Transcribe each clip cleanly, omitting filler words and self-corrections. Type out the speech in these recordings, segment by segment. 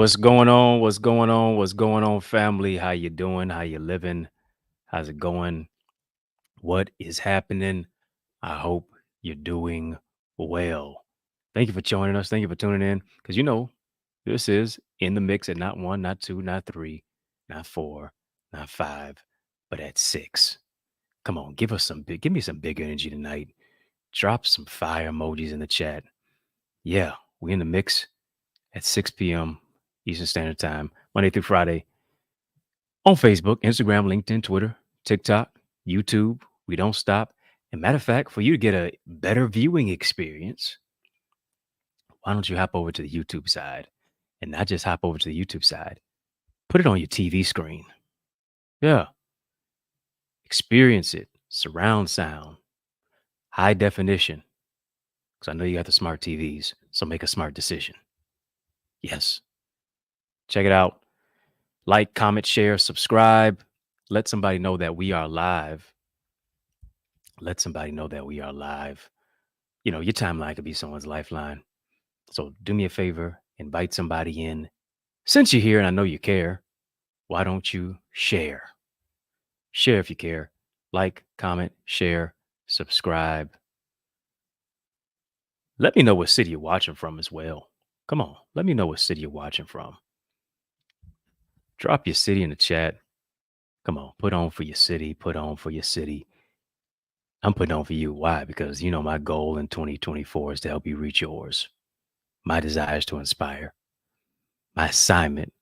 What's going on? What's going on? What's going on, family? How you doing? How you living? How's it going? What is happening? I hope you're doing well. Thank you for joining us. Thank you for tuning in. Because this is in the mix at not one, not two, not three, not four, not five, but at six. Come on, give me some big energy tonight. Drop some fire emojis in the chat. Yeah, we in the mix at 6 p.m. Eastern Standard Time, Monday through Friday, on Facebook, Instagram, LinkedIn, Twitter, TikTok, YouTube. We don't stop. And matter of fact, for you to get a better viewing experience, why don't you hop over to the YouTube side? And not just hop over to the YouTube side, put it on your TV screen. Yeah. Experience it. Surround sound, high definition. Because I know you got the smart TVs, so make a smart decision. Yes. Check it out. Like, comment, share, subscribe. Let somebody know that we are live. Let somebody know that we are live. Your timeline could be someone's lifeline. So do me a favor, invite somebody in. Since you're here and I know you care, why don't you share? Share if you care. Like, comment, share, subscribe. Let me know what city you're watching from as well. Come on, let me know what city you're watching from. Drop your city in the chat. Come on, put on for your city. Put on for your city. I'm putting on for you. Why? Because my goal in 2024 is to help you reach yours. My desire is to inspire. My assignment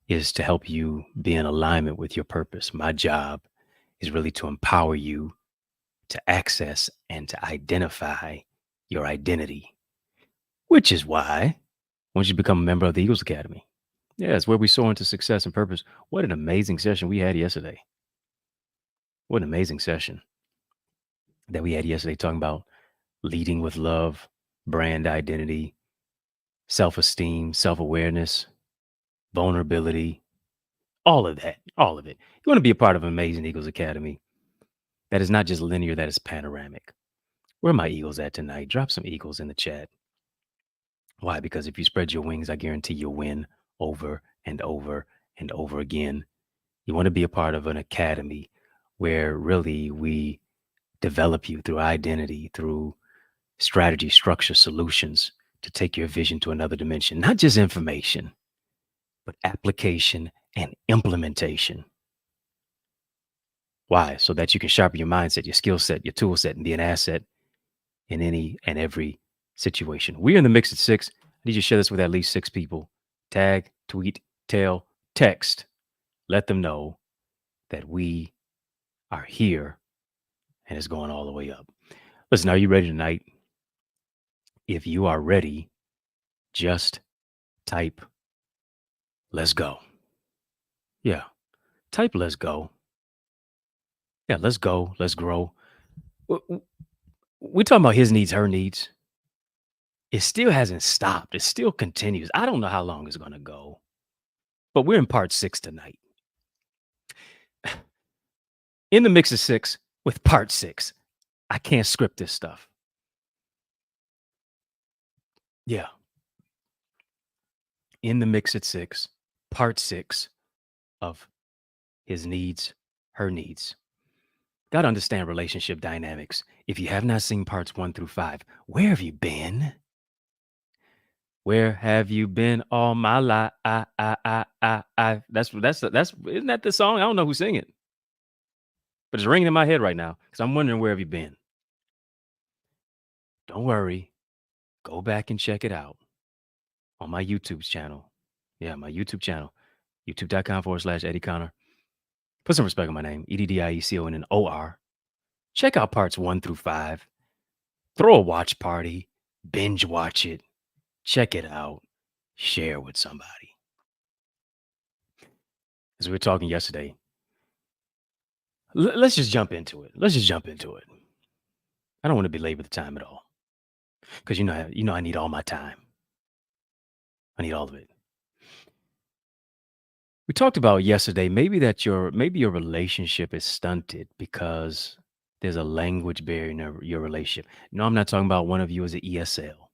is to help you be in alignment with your purpose. My job is really to empower you to access and to identify your identity, which is why once you become a member of the Eagles Academy, it's where we soar into success and purpose. What an amazing session we had yesterday. What an amazing session that we had yesterday, talking about leading with love, brand identity, self-esteem, self-awareness, vulnerability, all of that, all of it. You want to be a part of Amazing Eagles Academy. That is not just linear, that is panoramic. Where are my Eagles at tonight? Drop some Eagles in the chat. Why? Because if you spread your wings, I guarantee you'll win over and over and over again. You want to be a part of an academy where really we develop you through identity, through strategy, structure, solutions to take your vision to another dimension. Not just information, but application and implementation. Why? So that you can sharpen your mindset, your skill set, your tool set, and be an asset in any and every situation. We're in the mix at 6. I need you to share this with at least 6 people. Tag, tweet, tell, text. Let them know that we are here and it's going all the way up. Listen, are you ready tonight? If you are ready, just type let's go. Yeah, type let's go. Yeah, let's go. Let's grow. We're talking about his needs, her needs. It still hasn't stopped. It still continues. I don't know how long it's going to go, but we're in part 6 tonight. In the mix of 6 with part 6. I can't script this stuff. Yeah. In the mix at 6, part 6 of his needs, her needs. Got to understand relationship dynamics. If you have not seen parts 1 through 5, where have you been? Where have you been all my life? I. That's isn't that the song? I don't know who's singing it, but it's ringing in my head right now because I'm wondering where have you been? Don't worry. Go back and check it out on my YouTube channel. Yeah, my YouTube channel, youtube.com/Eddie Connor. Put some respect on my name, EddieConnorJr. Check out parts 1 through 5. Throw a watch party, binge watch it, check it out, share with somebody. As we were talking yesterday, let's just jump into it. Let's just jump into it. I don't want to belabor the time at all because I need all my time. I need all of it. We talked about yesterday maybe your relationship is stunted because there's a language barrier in your relationship. No, I'm not talking about one of you as an ESL.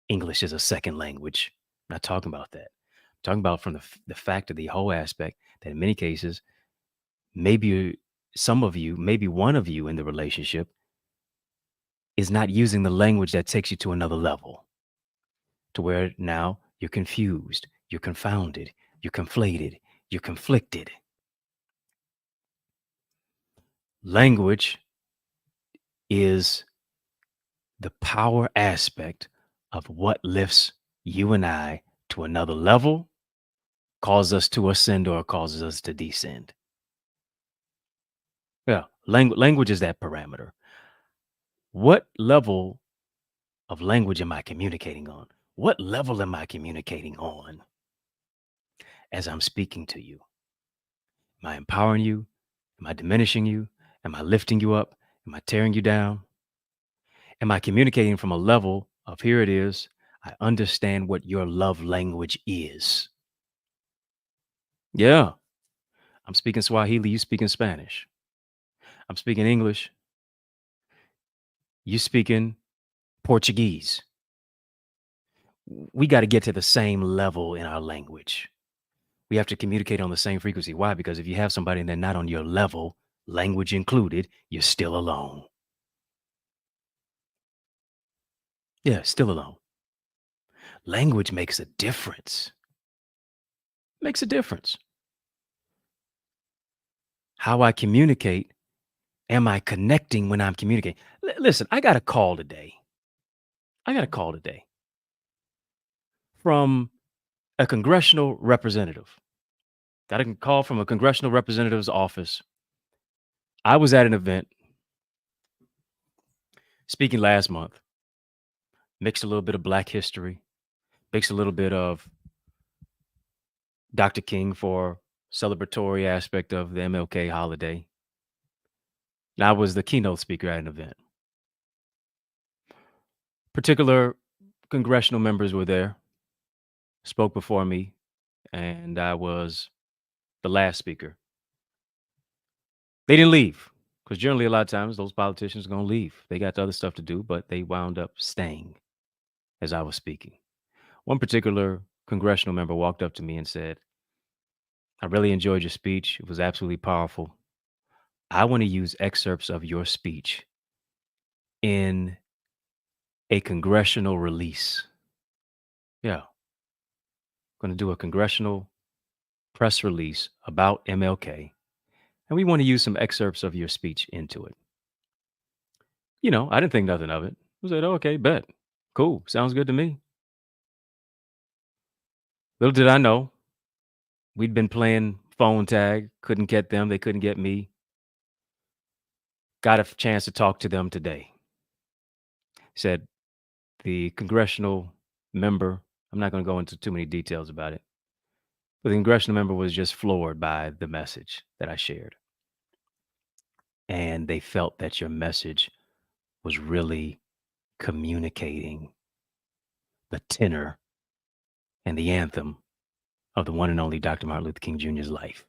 English is a second language. I'm not talking about that. I'm talking about from the fact of the whole aspect that in many cases, maybe some of you, maybe one of you in the relationship is not using the language that takes you to another level to where now you're confused, you're confounded, you're conflated, you're conflicted. Language is the power aspect of what lifts you and I to another level, causes us to ascend or causes us to descend. Yeah, language is that parameter. What level of language am I communicating on? What level am I communicating on as I'm speaking to you? Am I empowering you? Am I diminishing you? Am I lifting you up? Am I tearing you down? Am I communicating from a level of here it is? I understand what your love language is. Yeah, I'm speaking Swahili, you speaking Spanish. I'm speaking English, you speaking Portuguese. We got to get to the same level in our language. We have to communicate on the same frequency. Why? Because if you have somebody and they're not on your level, language included, you're still alone. Yeah, still alone. Language makes a difference. Makes a difference. How I communicate, am I connecting when I'm communicating? Listen, I got a call today. I got a call today from a congressional representative. Got a call from a congressional representative's office. I was at an event speaking last month, mixed a little bit of Black history, mixed a little bit of Dr. King for celebratory aspect of the MLK holiday. And I was the keynote speaker at an event. Particular congressional members were there, spoke before me, and I was the last speaker. They didn't leave because generally a lot of times those politicians are going to leave. They got other stuff to do, but they wound up staying as I was speaking. One particular congressional member walked up to me and said, I really enjoyed your speech. It was absolutely powerful. I want to use excerpts of your speech in a congressional release. Yeah. Going to do a congressional press release about MLK. And we want to use some excerpts of your speech into it. I didn't think nothing of it. I said, oh, okay, bet. Cool. Sounds good to me. Little did I know, we'd been playing phone tag, couldn't get them, they couldn't get me. Got a chance to talk to them today. Said the congressional member, I'm not going to go into too many details about it, but the congressional member was just floored by the message that I shared. And they felt that your message was really communicating the tenor and the anthem of the one and only Dr. Martin Luther King Jr.'s life.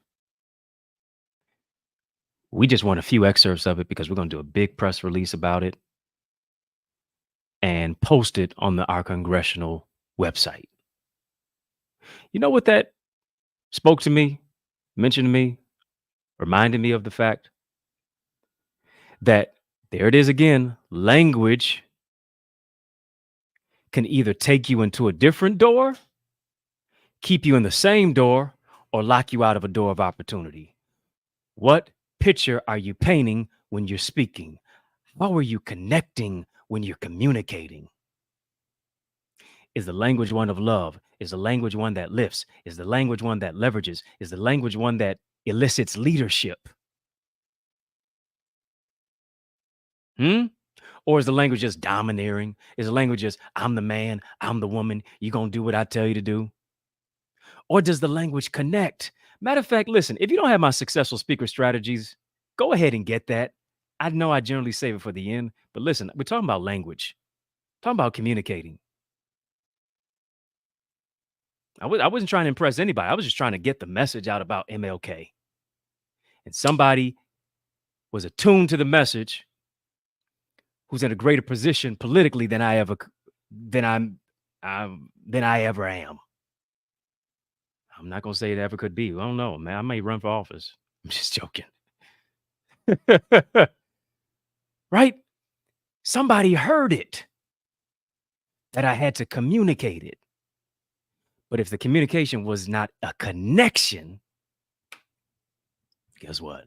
We just want a few excerpts of it because we're going to do a big press release about it and post it on our congressional website. You know what that spoke to me, mentioned to me, reminded me of the fact that there it is again, language can either take you into a different door, keep you in the same door, or lock you out of a door of opportunity. What picture are you painting when you're speaking? How are you connecting when you're communicating? Is the language one of love? Is the language one that lifts? Is the language one that leverages? Is the language one that elicits leadership? Or is the language just domineering? Is the language just, I'm the man, I'm the woman, you're going to do what I tell you to do? Or does the language connect? Matter of fact, listen, if you don't have my successful speaker strategies, go ahead and get that. I know I generally save it for the end, but listen, we're talking about language, talking about communicating. I wasn't trying to impress anybody. I was just trying to get the message out about MLK. And somebody was attuned to the message who's in a greater position politically than I ever am. I'm not gonna say it ever could be. I don't know, man. I may run for office. I'm just joking. Right? Somebody heard it that I had to communicate it. But if the communication was not a connection, guess what?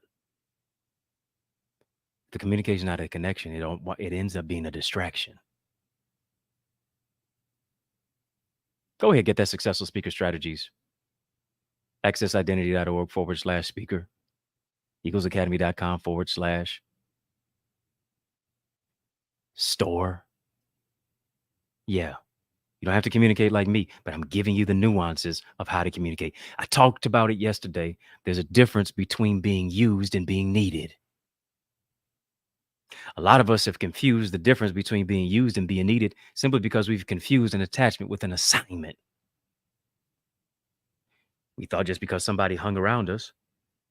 The communication not a connection, it ends up being a distraction. Go ahead, get that successful speaker strategies. accessidentity.org/speaker. eaglesacademy.com/store. Yeah. You don't have to communicate like me, but I'm giving you the nuances of how to communicate. I talked about it yesterday. There's a difference between being used and being needed. A lot of us have confused the difference between being used and being needed simply because we've confused an attachment with an assignment. We thought just because somebody hung around us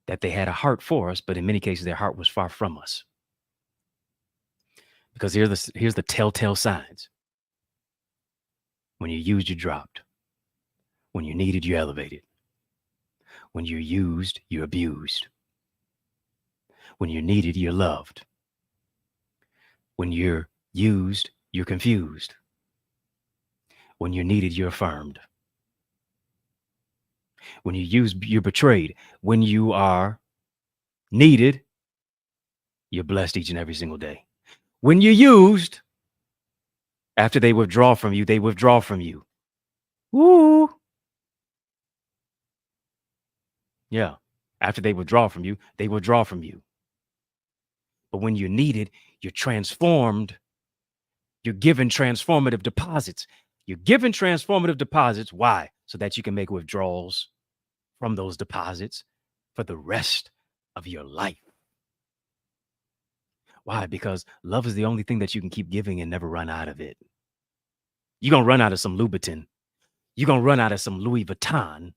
that they had a heart for us, but in many cases, their heart was far from us. Because here's the telltale signs. When you're used, you're dropped. When you're needed, you're elevated. When you're used, you're abused. When you're needed, you're loved. When you're used, you're confused. When you're needed, you're affirmed. When you're used, you're betrayed. When you are needed, you're blessed each and every single day. When you're used, after they withdraw from you, they withdraw from you. Woo! Yeah. After they withdraw from you, they withdraw from you. But when you're needed, you're transformed. You're given transformative deposits. You're given transformative deposits. Why? So that you can make withdrawals from those deposits for the rest of your life. Why? Because love is the only thing that you can keep giving and never run out of it. You're going to run out of some Louboutin. You're going to run out of some Louis Vuitton.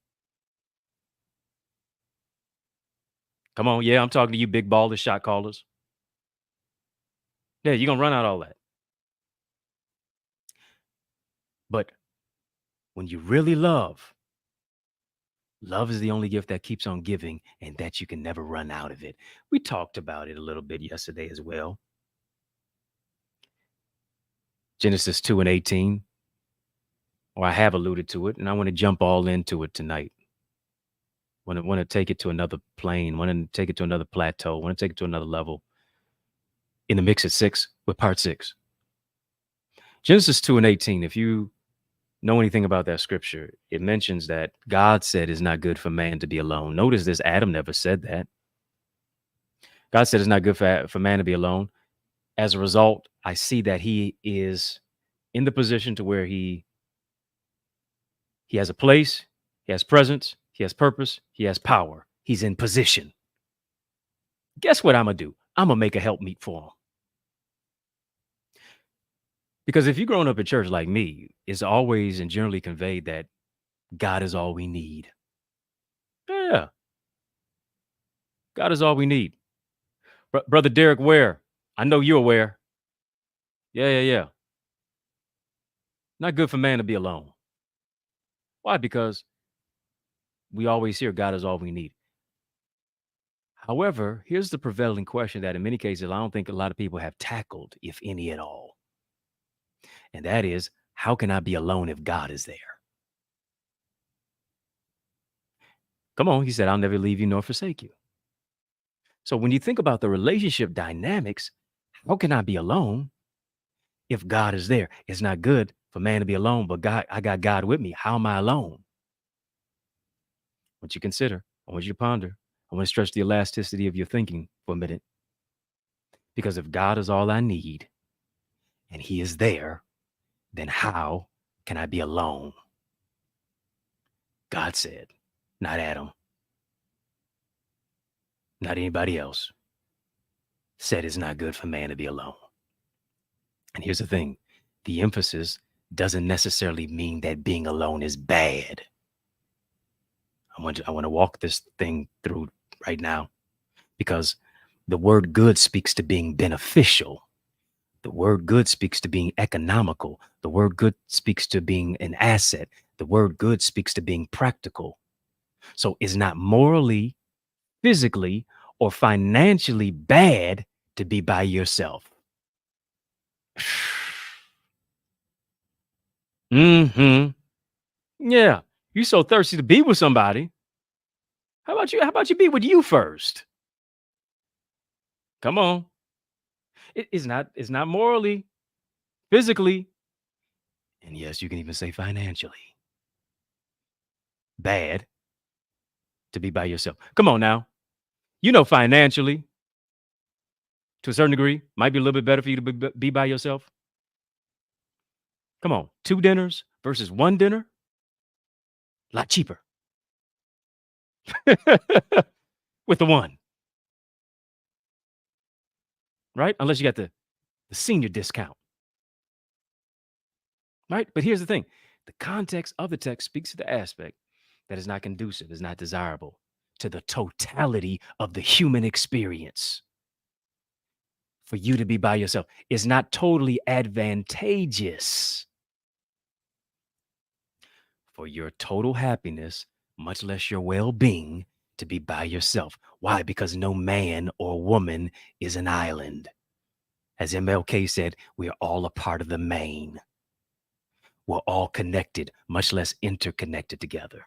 Come on. Yeah, I'm talking to you, big ballers, shot callers. Yeah, you're going to run out of all that. But when you really love, love is the only gift that keeps on giving and that you can never run out of it. We talked about it a little bit yesterday as well. Genesis 2:18, or I have alluded to it, and I want to jump all into it tonight. Want to take it to another plane, want to take it to another plateau, want to take it to another level. In the mix at 6 with part 6. Genesis 2:18, if you know anything about that scripture, it mentions that God said it's not good for man to be alone. Notice this, Adam never said that. God said it's not good for man to be alone. As a result, I see that he is in the position to where he has a place, he has presence, he has purpose, he has power. He's in position. Guess what I'm gonna do? I'm gonna make a help meet for him. Because if you're growing up in church like me, it's always and generally conveyed that God is all we need. Yeah, God is all we need. Brother Derek Ware, I know you're aware. Yeah, yeah, yeah. Not good for man to be alone. Why? Because we always hear God is all we need. However, here's the prevailing question that in many cases, I don't think a lot of people have tackled, if any at all. And that is, how can I be alone if God is there? Come on, he said, I'll never leave you nor forsake you. So when you think about the relationship dynamics, how can I be alone if God is there? It's not good for man to be alone, but God, I got God with me. How am I alone? I want you to consider, I want you to ponder, I want to stretch the elasticity of your thinking for a minute. Because if God is all I need and he is there, then how can I be alone? God said, not Adam, not anybody else, said it's not good for man to be alone. And here's the thing, the emphasis doesn't necessarily mean that being alone is bad. I want to walk this thing through right now because the word good speaks to being beneficial. The word good speaks to being economical. The word good speaks to being an asset. The word good speaks to being practical. So it's not morally, physically, or financially bad to be by yourself. Hmm. Yeah. You so thirsty to be with somebody. How about you? How about you be with you first? Come on. It's not morally, physically, and yes, you can even say financially bad to be by yourself. Come on now. Financially, to a certain degree, might be a little bit better for you to be by yourself. Come on. 2 dinners versus 1 dinner, a lot cheaper with the one, right? Unless you got the senior discount, right? But here's the thing, the context of the text speaks to the aspect that is not conducive, is not desirable to the totality of the human experience. For you to be by yourself is not totally advantageous for your total happiness, much less your well being, to be by yourself. Why? Because no man or woman is an island. As MLK said, we are all a part of the main. We're all connected, much less interconnected together.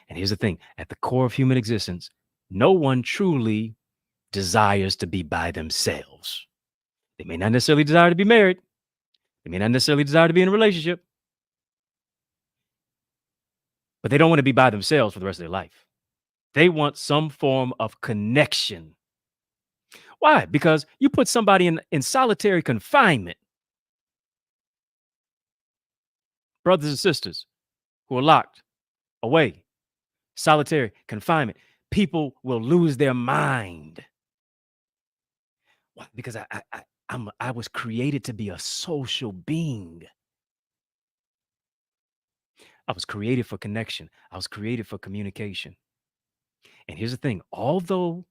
And here's the thing, at the core of human existence, no one truly desires to be by themselves. They may not necessarily desire to be married. They may not necessarily desire to be in a relationship, but they don't want to be by themselves for the rest of their life. They want some form of connection. Why? Because you put somebody in solitary confinement, brothers and sisters who are locked away, solitary confinement, people will lose their mind. Why? Because I was created to be a social being. I was created for connection. I was created for communication. And here's the thing, although,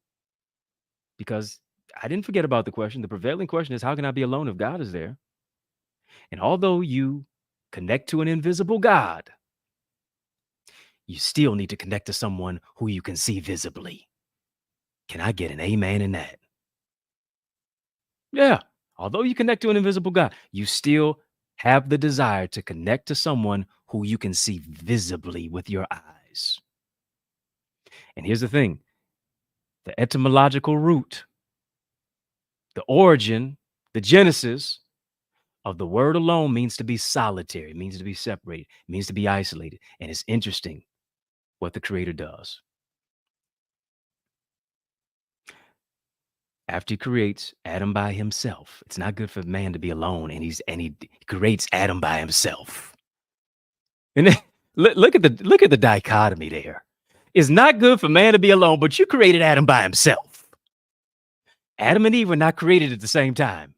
because I didn't forget about the question, the prevailing question is, how can I be alone if God is there? And although you connect to an invisible God, you still need to connect to someone who you can see visibly. Can I get an amen in that? Yeah. Although you connect to an invisible God, you still have the desire to connect to someone who you can see visibly with your eyes. And here's the thing, the etymological root, the origin, the genesis of the word alone means to be solitary, means to be separated, means to be isolated. And it's interesting what the Creator does. After he creates Adam by himself, it's not good for man to be alone, and he creates Adam by himself. And then, look at the dichotomy there. It's not good for man to be alone, but you created Adam by himself. Adam and Eve were not created at the same time.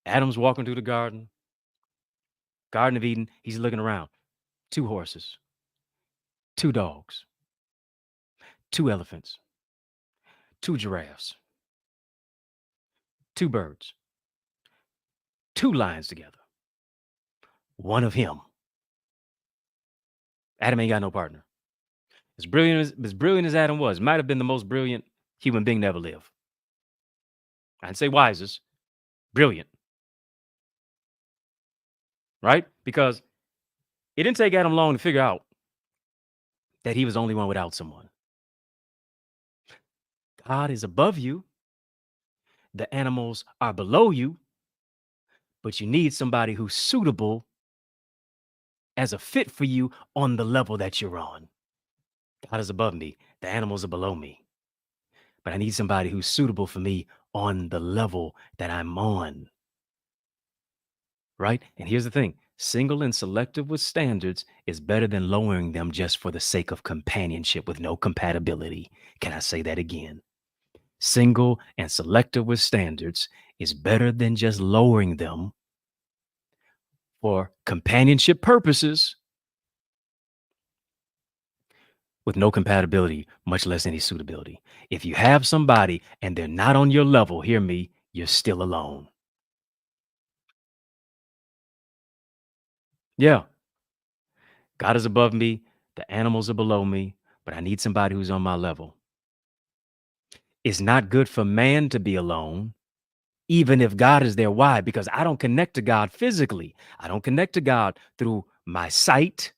Adam's walking through the Garden of Eden. He's looking around. 2 horses, 2 dogs, 2 elephants, 2 giraffes, 2 birds, 2 lions together. One of him. Adam ain't got no partner. As brilliant as Adam was, might have been the most brilliant human being to ever live. I'd say wisest, brilliant, right? Because it didn't take Adam long to figure out that he was the only one without someone. God is above you. The animals are below you, but you need somebody who's suitable as a fit for you on the level that you're on. God is above me. The animals are below me. But I need somebody who's suitable for me on the level that I'm on. Right? And here's the thing, single and selective with standards is better than lowering them just for the sake of companionship with no compatibility. Can I say that again? Single and selective with standards is better than just lowering them for companionship purposes with no compatibility, much less any suitability. If you have somebody and they're not on your level, hear me, you're still alone. Yeah, God is above me, the animals are below me, but I need somebody who's on my level. It's not good for man to be alone, even if God is there. Why? Because I don't connect to God physically. I don't connect to God through my sight,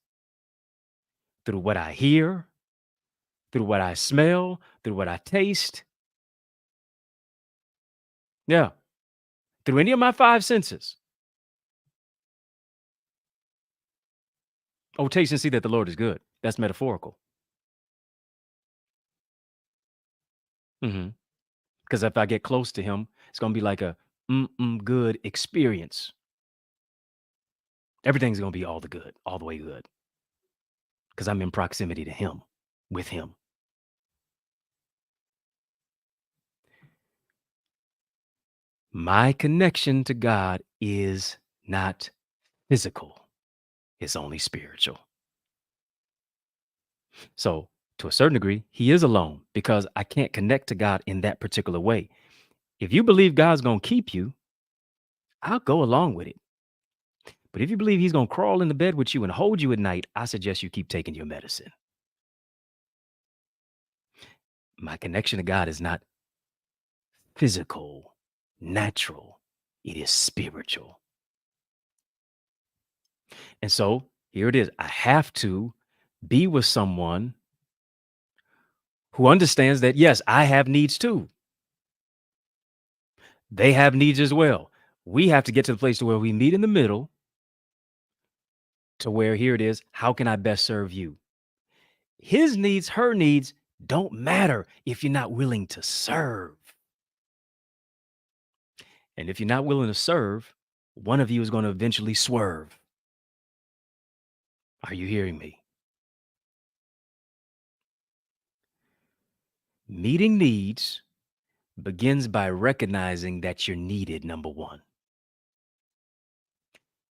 through what I hear, through what I smell, through what I taste. Yeah, through any of my 5 senses. Oh, taste and see that the Lord is good. That's metaphorical. Because if I get close to him, it's going to be like a good experience. Everything's going to be all the good, all the way good, because I'm in proximity to him, with him. My connection to God is not physical, it's only spiritual. So, to a certain degree, he is alone because I can't connect to God in that particular way. If you believe God's going to keep you, I'll go along with it. But if you believe he's going to crawl in the bed with you and hold you at night, I suggest you keep taking your medicine. My connection to God is not physical, natural, it is spiritual. And so here it is. I have to be with someone who understands that, yes, I have needs too. They have needs as well. We have to get to the place to where we meet in the middle, to where here it is. How can I best serve you? His needs, her needs don't matter if you're not willing to serve. And if you're not willing to serve, one of you is going to eventually swerve. Are you hearing me? Meeting needs begins by recognizing that you're needed, number one.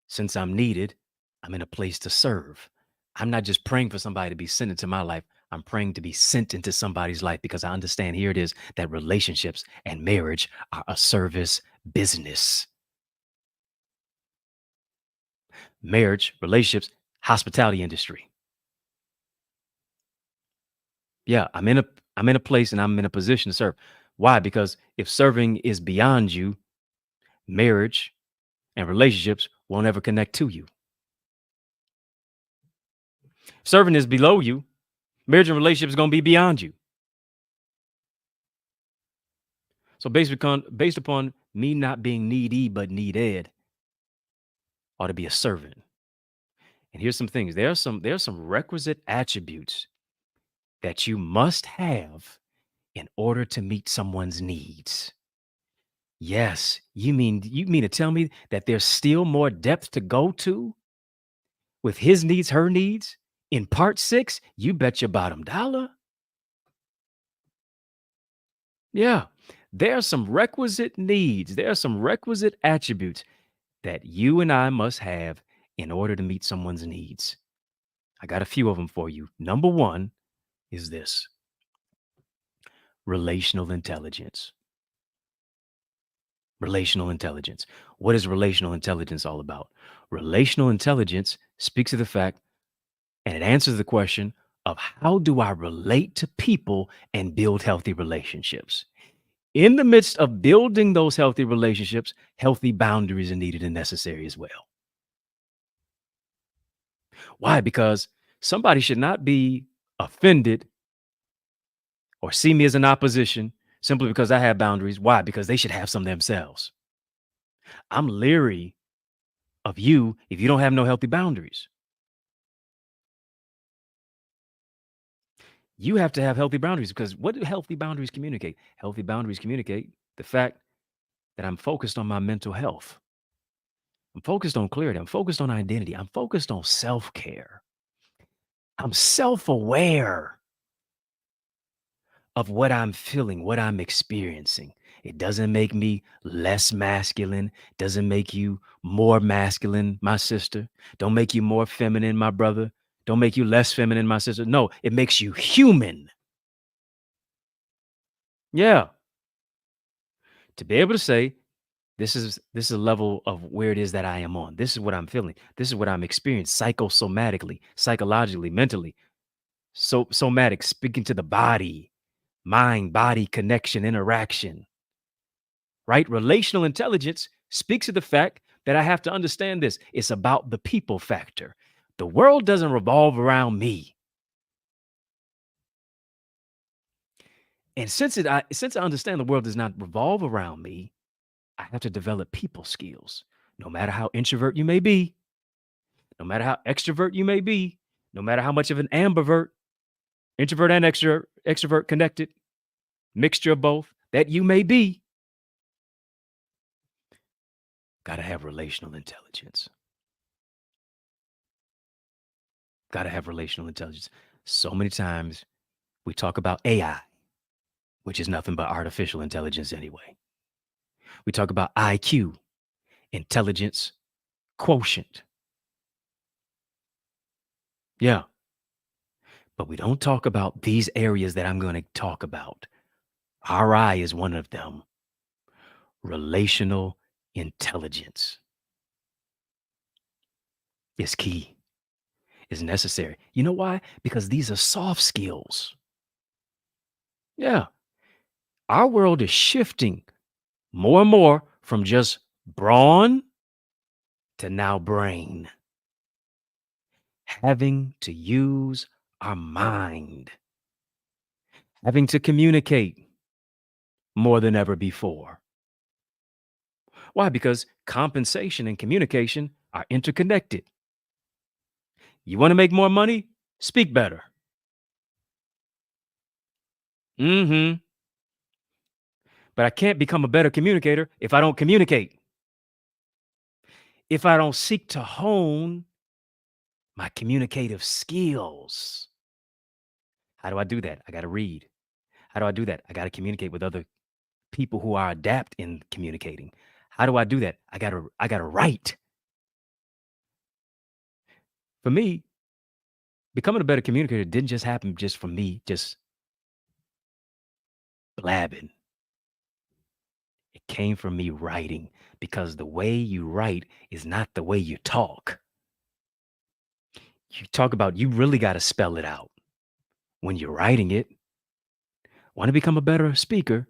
Since I'm needed, I'm in a place to serve. I'm not just praying for somebody to be sent into my life. I'm praying to be sent into somebody's life because I understand here it is that relationships and marriage are a service business. Marriage, relationships, hospitality industry. Yeah, I'm in a place and I'm in a position to serve. Why? Because if serving is beyond you, marriage and relationships won't ever connect to you. Serving is below you, marriage and relationship is going to be beyond you. So based upon me not being needy but needed, ought to be a servant. And here's some things. There are some requisite attributes that you must have in order to meet someone's needs. Yes, you mean to tell me that there's still more depth to go to with his needs, her needs in part 6? You bet your bottom dollar. Yeah. There are some requisite needs, there are some requisite attributes that you and I must have in order to meet someone's needs. I got a few of them for you. Number 1 is this: relational intelligence. Relational intelligence. What is relational intelligence all about? Relational intelligence speaks to the fact and it answers the question of how do I relate to people and build healthy relationships? In the midst of building those healthy relationships, healthy boundaries are needed and necessary as well. Why? Because somebody should not be offended or see me as an opposition simply because I have boundaries. Why? Because they should have some themselves. I'm leery of you if you don't have no healthy boundaries. You have to have healthy boundaries because what do healthy boundaries communicate? Healthy boundaries communicate the fact that I'm focused on my mental health. I'm focused on clarity. I'm focused on identity. I'm focused on self care. I'm self aware of what I'm feeling, what I'm experiencing. It doesn't make me less masculine, doesn't make you more masculine, my sister. Don't make you more feminine, my brother. Don't make you less feminine, my sister. No, it makes you human. Yeah. To be able to say, this is a level of where it is that I am on. This is what I'm feeling. This is what I'm experiencing psychosomatically, psychologically, mentally. So somatic, speaking to the body, mind, body connection, interaction, right? Relational intelligence speaks to the fact that I have to understand this. It's about the people factor. The world doesn't revolve around me. And since I understand the world does not revolve around me, I have to develop people skills. No matter how introvert you may be, no matter how extrovert you may be, no matter how much of an ambivert, introvert and extrovert connected, mixture of both that you may be, got to have relational intelligence. Got to have relational intelligence. So many times we talk about AI, which is nothing but artificial intelligence anyway. We talk about IQ, intelligence quotient. Yeah. But we don't talk about these areas that I'm going to talk about. RI is one of them. Relational intelligence is key, is necessary. You know why? Because these are soft skills. Yeah. Our world is shifting more and more from just brawn to now brain. Having to use our mind, having to communicate more than ever before. Why? Because compensation and communication are interconnected. You want to make more money? Speak better. Mm-hmm. But I can't become a better communicator if I don't communicate. If I don't seek to hone my communicative skills. How do I do that? I got to read. How do I do that? I got to communicate with other people who are adept in communicating. How do I do that? I got to write. For me, becoming a better communicator didn't just happen just from me just blabbing. It came from me writing because the way you write is not the way you talk. You talk about you really got to spell it out when you're writing it. Want to become a better speaker?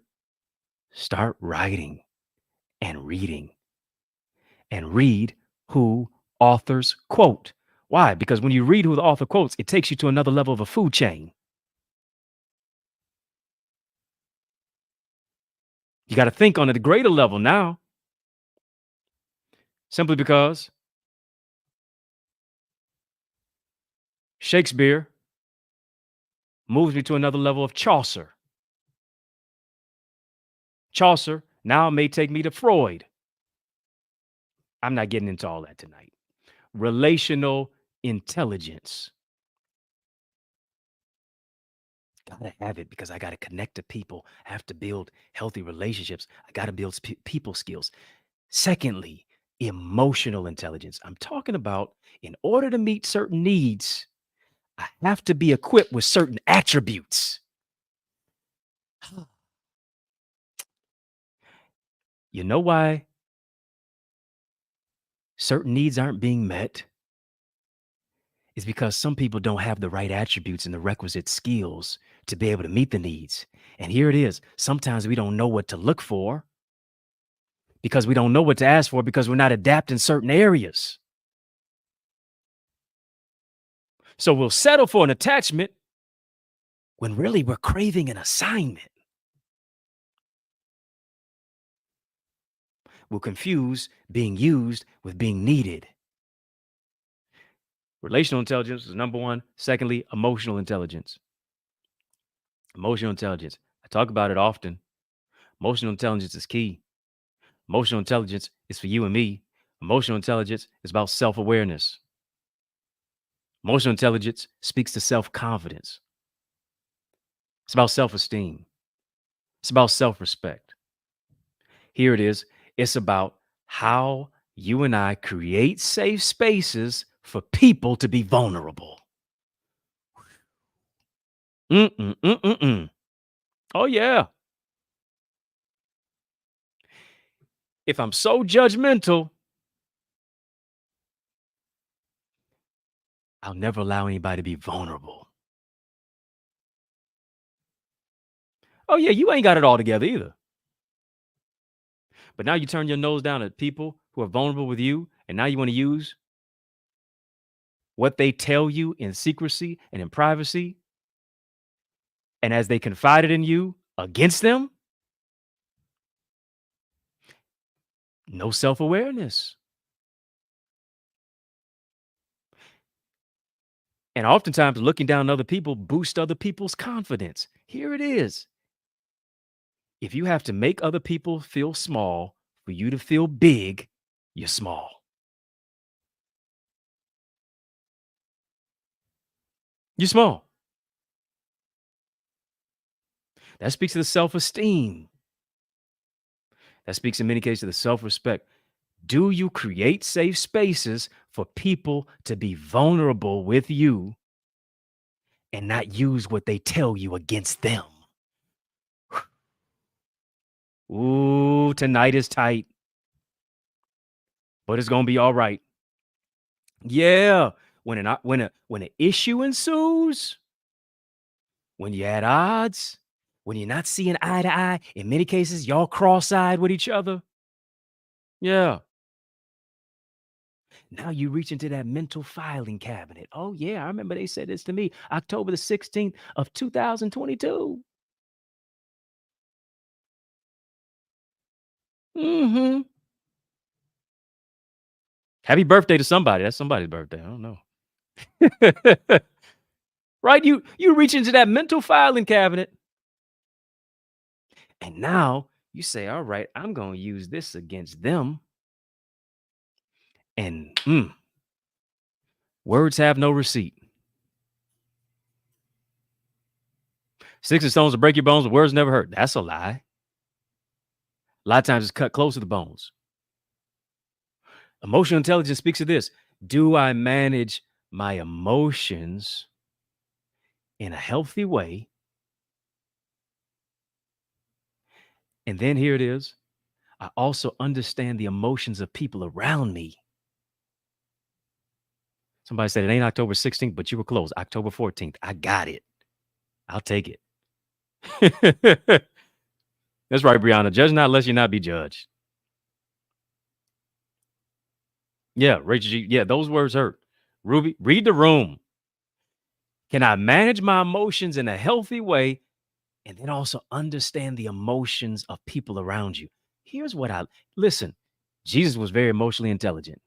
Start writing and reading and read who authors quote. Why? Because when you read who the author quotes, it takes you to another level of a food chain. You got to think on a greater level now, simply because Shakespeare moves me to another level of Chaucer. Chaucer. Now it may take me to Freud. I'm not getting into all that tonight. Relational intelligence. Gotta have it because I gotta connect to people. I have to build healthy relationships. I gotta build people skills. Secondly, emotional intelligence. I'm talking about in order to meet certain needs, I have to be equipped with certain attributes. You know why certain needs aren't being met? Is because some people don't have the right attributes and the requisite skills to be able to meet the needs. And here it is. Sometimes we don't know what to look for because we don't know what to ask for because we're not adept in certain areas. So we'll settle for an attachment when really we're craving an assignment. We'll confuse being used with being needed. Relational intelligence is number one. Secondly, emotional intelligence. Emotional intelligence. I talk about it often. Emotional intelligence is key. Emotional intelligence is for you and me. Emotional intelligence is about self awareness. Emotional intelligence speaks to self confidence. It's about self esteem. It's about self respect. Here it is. It's about how you and I create safe spaces for people to be vulnerable. Mm-mm-mm-mm-mm. Oh, yeah. If I'm so judgmental, I'll never allow anybody to be vulnerable. Oh, yeah, you ain't got it all together either. But now you turn your nose down at people who are vulnerable with you, and now you want to use what they tell you in secrecy and in privacy, and as they confided in you against them, no self awareness. And oftentimes, looking down on other people boosts other people's confidence. Here it is. If you have to make other people feel small for you to feel big, you're small. You're small. That speaks to the self esteem. That speaks in many cases to the self respect. Do you create safe spaces for people to be vulnerable with you and not use what they tell you against them? Ooh, tonight is tight, but it's gonna be all right. Yeah, when an issue ensues, when you're at odds, when you're not seeing eye to eye, in many cases, y'all cross-eyed with each other. Yeah. Now you reach into that mental filing cabinet. Oh, yeah, I remember they said this to me October the 16th of 2022. Mhm. Happy birthday to somebody. That's somebody's birthday. I don't know. Right? You reach into that mental filing cabinet, and now you say, "All right, I'm gonna use this against them." And words have no receipt. Sticks and stones will break your bones, but words never hurt. That's a lie. A lot of times it's cut close to the bones. Emotional intelligence speaks of this. Do I manage my emotions in a healthy way? And then here it is. I also understand the emotions of people around me. Somebody said it ain't October 16th, but you were close. October 14th. I got it. I'll take it. That's right, Brianna. Judge not lest you not be judged. Yeah, Rachel G. Yeah, those words hurt. Ruby, read the room. Can I manage my emotions in a healthy way and then also understand the emotions of people around you? Here's what I listen. Jesus was very emotionally intelligent.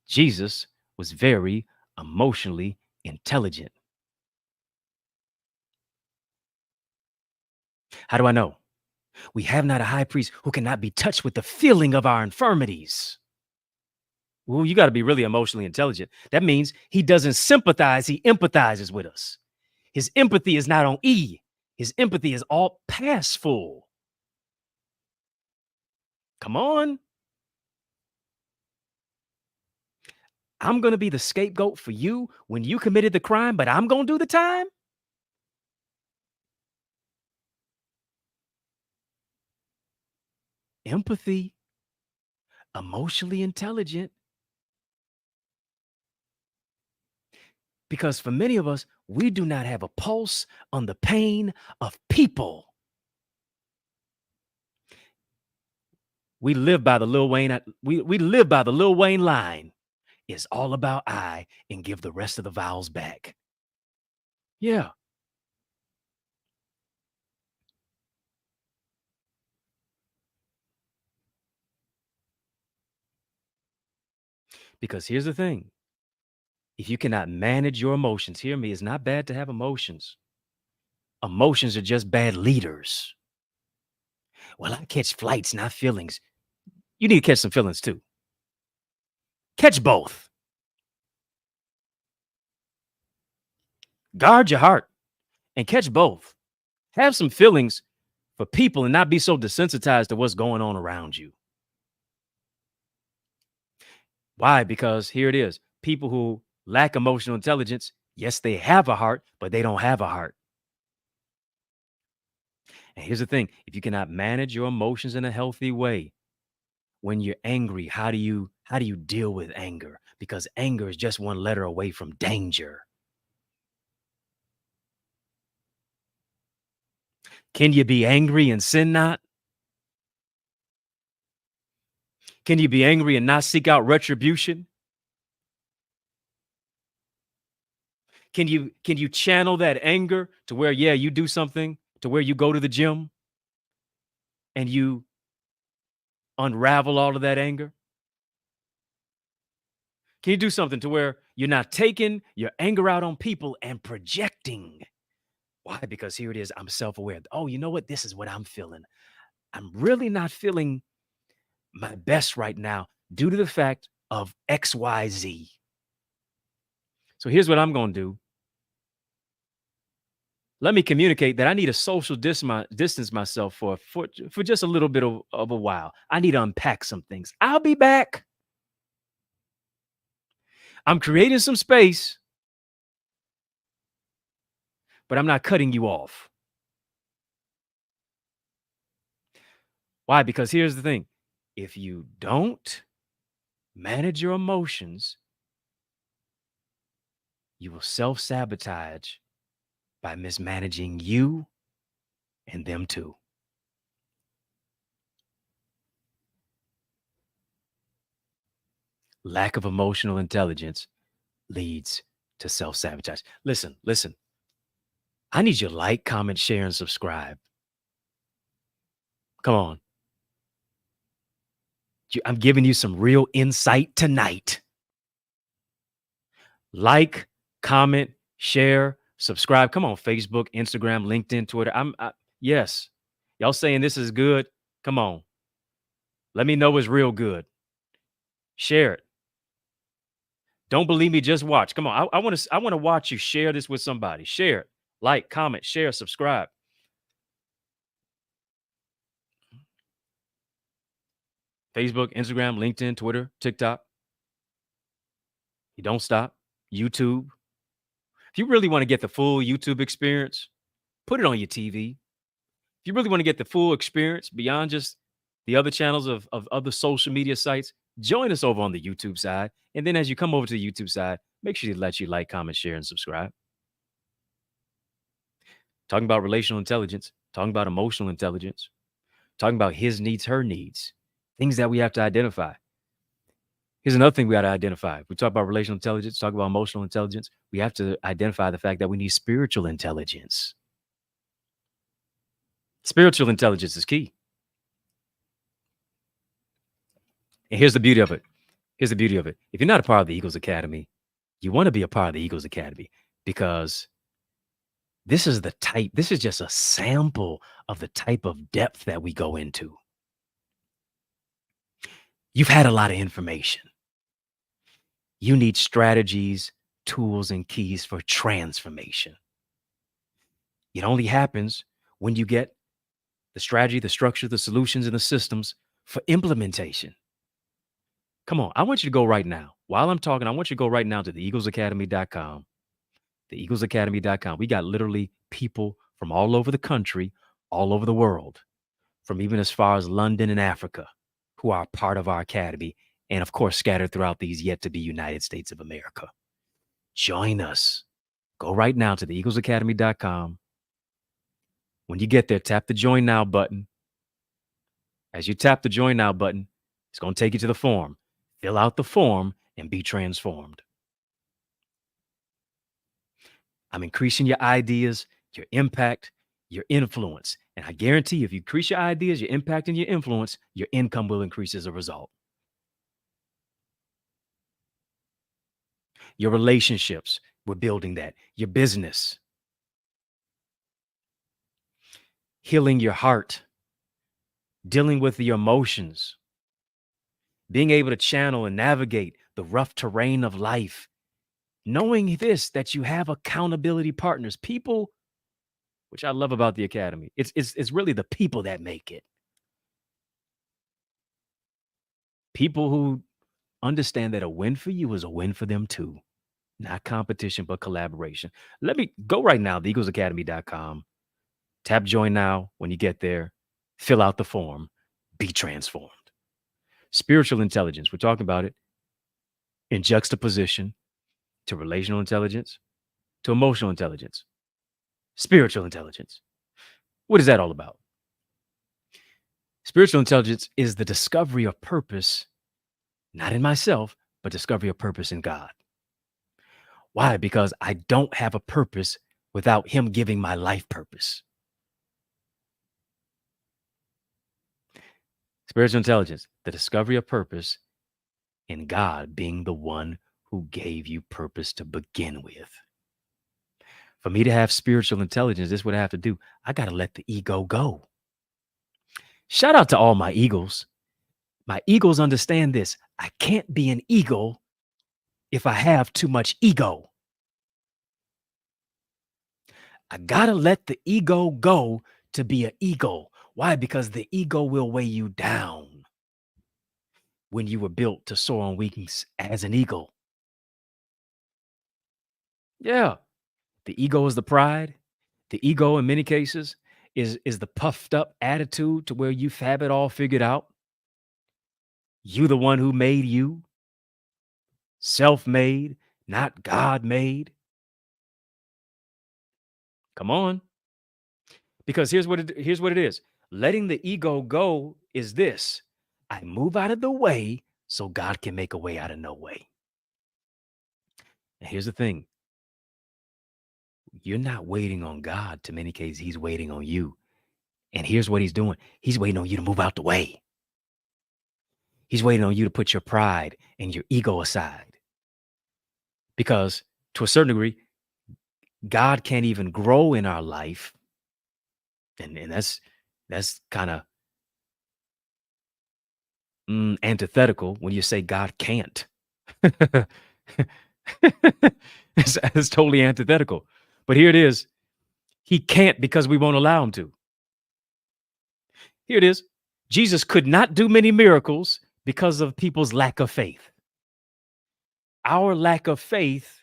Jesus was very emotionally intelligent. How do I know? We have not a high priest who cannot be touched with the feeling of our infirmities. Well, you got to be really emotionally intelligent. That means he doesn't sympathize, he empathizes with us. His empathy is not on E. His empathy is all past full. Come on. I'm going to be the scapegoat for you when you committed the crime, but I'm going to do the time? Empathy, emotionally intelligent. Because for many of us, we do not have a pulse on the pain of people. We live by the Lil Wayne. We live by the Lil Wayne line. It's all about I and give the rest of the vowels back. Yeah. Because here's the thing. If you cannot manage your emotions, hear me, it's not bad to have emotions. Emotions are just bad leaders. Well, I catch flights, not feelings. You need to catch some feelings too. Catch both. Guard your heart and catch both. Have some feelings for people and not be so desensitized to what's going on around you. Why? Because here it is. People who lack emotional intelligence, yes, they have a heart, but they don't have a heart. And here's the thing. If you cannot manage your emotions in a healthy way, when you're angry, how do you deal with anger? Because anger is just one letter away from danger. Can you be angry and sin not? Can you be angry and not seek out retribution? Can you channel that anger to where, yeah, you do something to where you go to the gym and you unravel all of that anger? Can you do something to where you're not taking your anger out on people and projecting? Why? Because here it is. I'm self-aware. Oh, you know what? This is what I'm feeling. I'm really not feeling my best right now due to the fact of XYZ. So here's what I'm going to do. Let me communicate that I need a social distance myself for just a little bit of a while. I need to unpack some things. I'll be back. I'm creating some space, but I'm not cutting you off. Why? Because here's the thing. If you don't manage your emotions, you will self-sabotage by mismanaging you and them too. Lack of emotional intelligence leads to self-sabotage. Listen. I need you to like, comment, share, and subscribe. Come on. I'm giving you some real insight tonight. Like, comment, share, subscribe. Come on, Facebook, Instagram, LinkedIn, Twitter. Yes. Y'all saying this is good? Come on. Let me know it's real good. Share it. Don't believe me, just watch. Come on. I want to watch you share this with somebody. Share it. Like, comment, share, subscribe. Facebook, Instagram, LinkedIn, Twitter, TikTok. You don't stop. YouTube. If you really want to get the full YouTube experience, put it on your TV. If you really want to get the full experience beyond just the other channels of other social media sites, join us over on the YouTube side. And then as you come over to the YouTube side, make sure you let you like, comment, share, and subscribe. Talking about relational intelligence, talking about emotional intelligence, talking about his needs, her needs, things that we have to identify. Here's another thing we got to identify. We talk about relational intelligence, talk about emotional intelligence. We have to identify the fact that we need spiritual intelligence. Spiritual intelligence is key. And here's the beauty of it. Here's the beauty of it. If you're not a part of the Eagles Academy, you want to be a part of the Eagles Academy because This is just a sample of the type of depth that we go into. You've had a lot of information. You need strategies, tools, and keys for transformation. It only happens when you get the strategy, the structure, the solutions, and the systems for implementation. Come on, I want you to go right now. While I'm talking, I want you to go right now to theeaglesacademy.com. Theeaglesacademy.com. We got literally people from all over the country, all over the world, from even as far as London and Africa, who are part of our academy, and of course, scattered throughout these yet to be United States of America. Join us. Go right now to theeaglesacademy.com. When you get there, tap the join now button. As you tap the join now button, it's going to take you to the form. Fill out the form and be transformed. I'm increasing your ideas, your impact, your influence. And I guarantee if you increase your ideas, your impact, and your influence, your income will increase as a result. Your relationships, we're building that. Your business, healing your heart, dealing with the emotions, being able to channel and navigate the rough terrain of life, knowing this, that you have accountability partners, people, which I love about the academy. It's really the people that make it. People who understand that a win for you is a win for them too. Not competition, but collaboration. Let me go right now, theeaglesacademy.com. Tap join now when you get there. Fill out the form. Be transformed. Spiritual intelligence. We're talking about it in juxtaposition to relational intelligence, to emotional intelligence, spiritual intelligence. What is that all about? Spiritual intelligence is the discovery of purpose, not in myself, but discovery of purpose in God. Why? Because I don't have a purpose without Him giving my life purpose. Spiritual intelligence, the discovery of purpose in God being the one who gave you purpose to begin with. For me to have spiritual intelligence, this is what I have to do. I got to let the ego go. Shout out to all my eagles. My eagles understand this. I can't be an eagle if I have too much ego. I got to let the ego go to be an eagle. Why? Because the ego will weigh you down when you were built to soar on wings as an eagle. Yeah. The ego is the pride. The ego, in many cases, is the puffed up attitude to where you have it all figured out. You, the one who made you, self made, not God made. Come on. Because here's what it is. Letting the ego go is this. I move out of the way so God can make a way out of no way. And here's the thing. You're not waiting on God. To many cases, He's waiting on you. And here's what He's doing. He's waiting on you to move out the way. He's waiting on you to put your pride and your ego aside. Because to a certain degree, God can't even grow in our life. And that's kind of antithetical when you say God can't. It's totally antithetical. But here it is. He can't because we won't allow him to. Here it is. Jesus could not do many miracles because of people's lack of faith. Our lack of faith,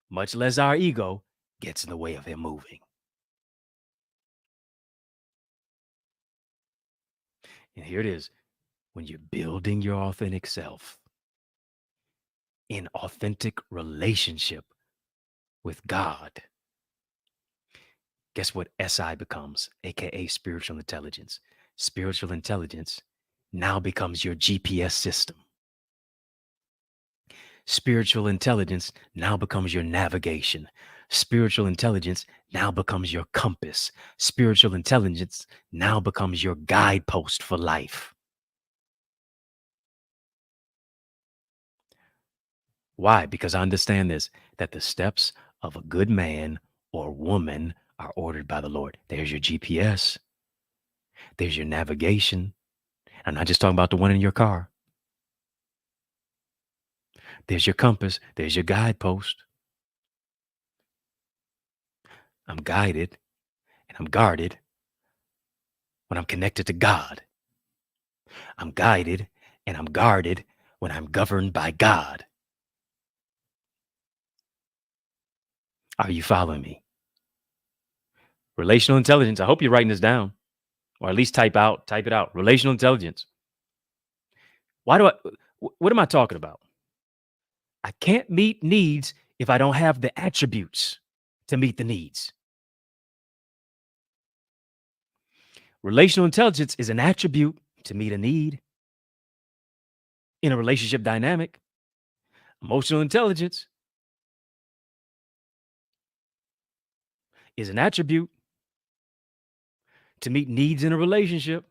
much less our ego, gets in the way of him moving. And here it is. When you're building your authentic self in authentic relationship with God, guess what SI becomes, aka spiritual intelligence? Spiritual intelligence now becomes your GPS system. Spiritual intelligence now becomes your navigation. Spiritual intelligence now becomes your compass. Spiritual intelligence now becomes your guidepost for life. Why? Because I understand this, that the steps of a good man or woman are ordered by the Lord. There's your GPS. There's your navigation. I'm not just talking about the one in your car. There's your compass. There's your guidepost. I'm guided and I'm guarded when I'm connected to God. I'm guided and I'm guarded when I'm governed by God. Are you following me? Relational intelligence. I hope you're writing this down, or at least type it out. Relational intelligence. What am I talking about? I can't meet needs if I don't have the attributes to meet the needs. Relational intelligence is an attribute to meet a need in a relationship dynamic. Emotional intelligence is an attribute to meet needs in a relationship.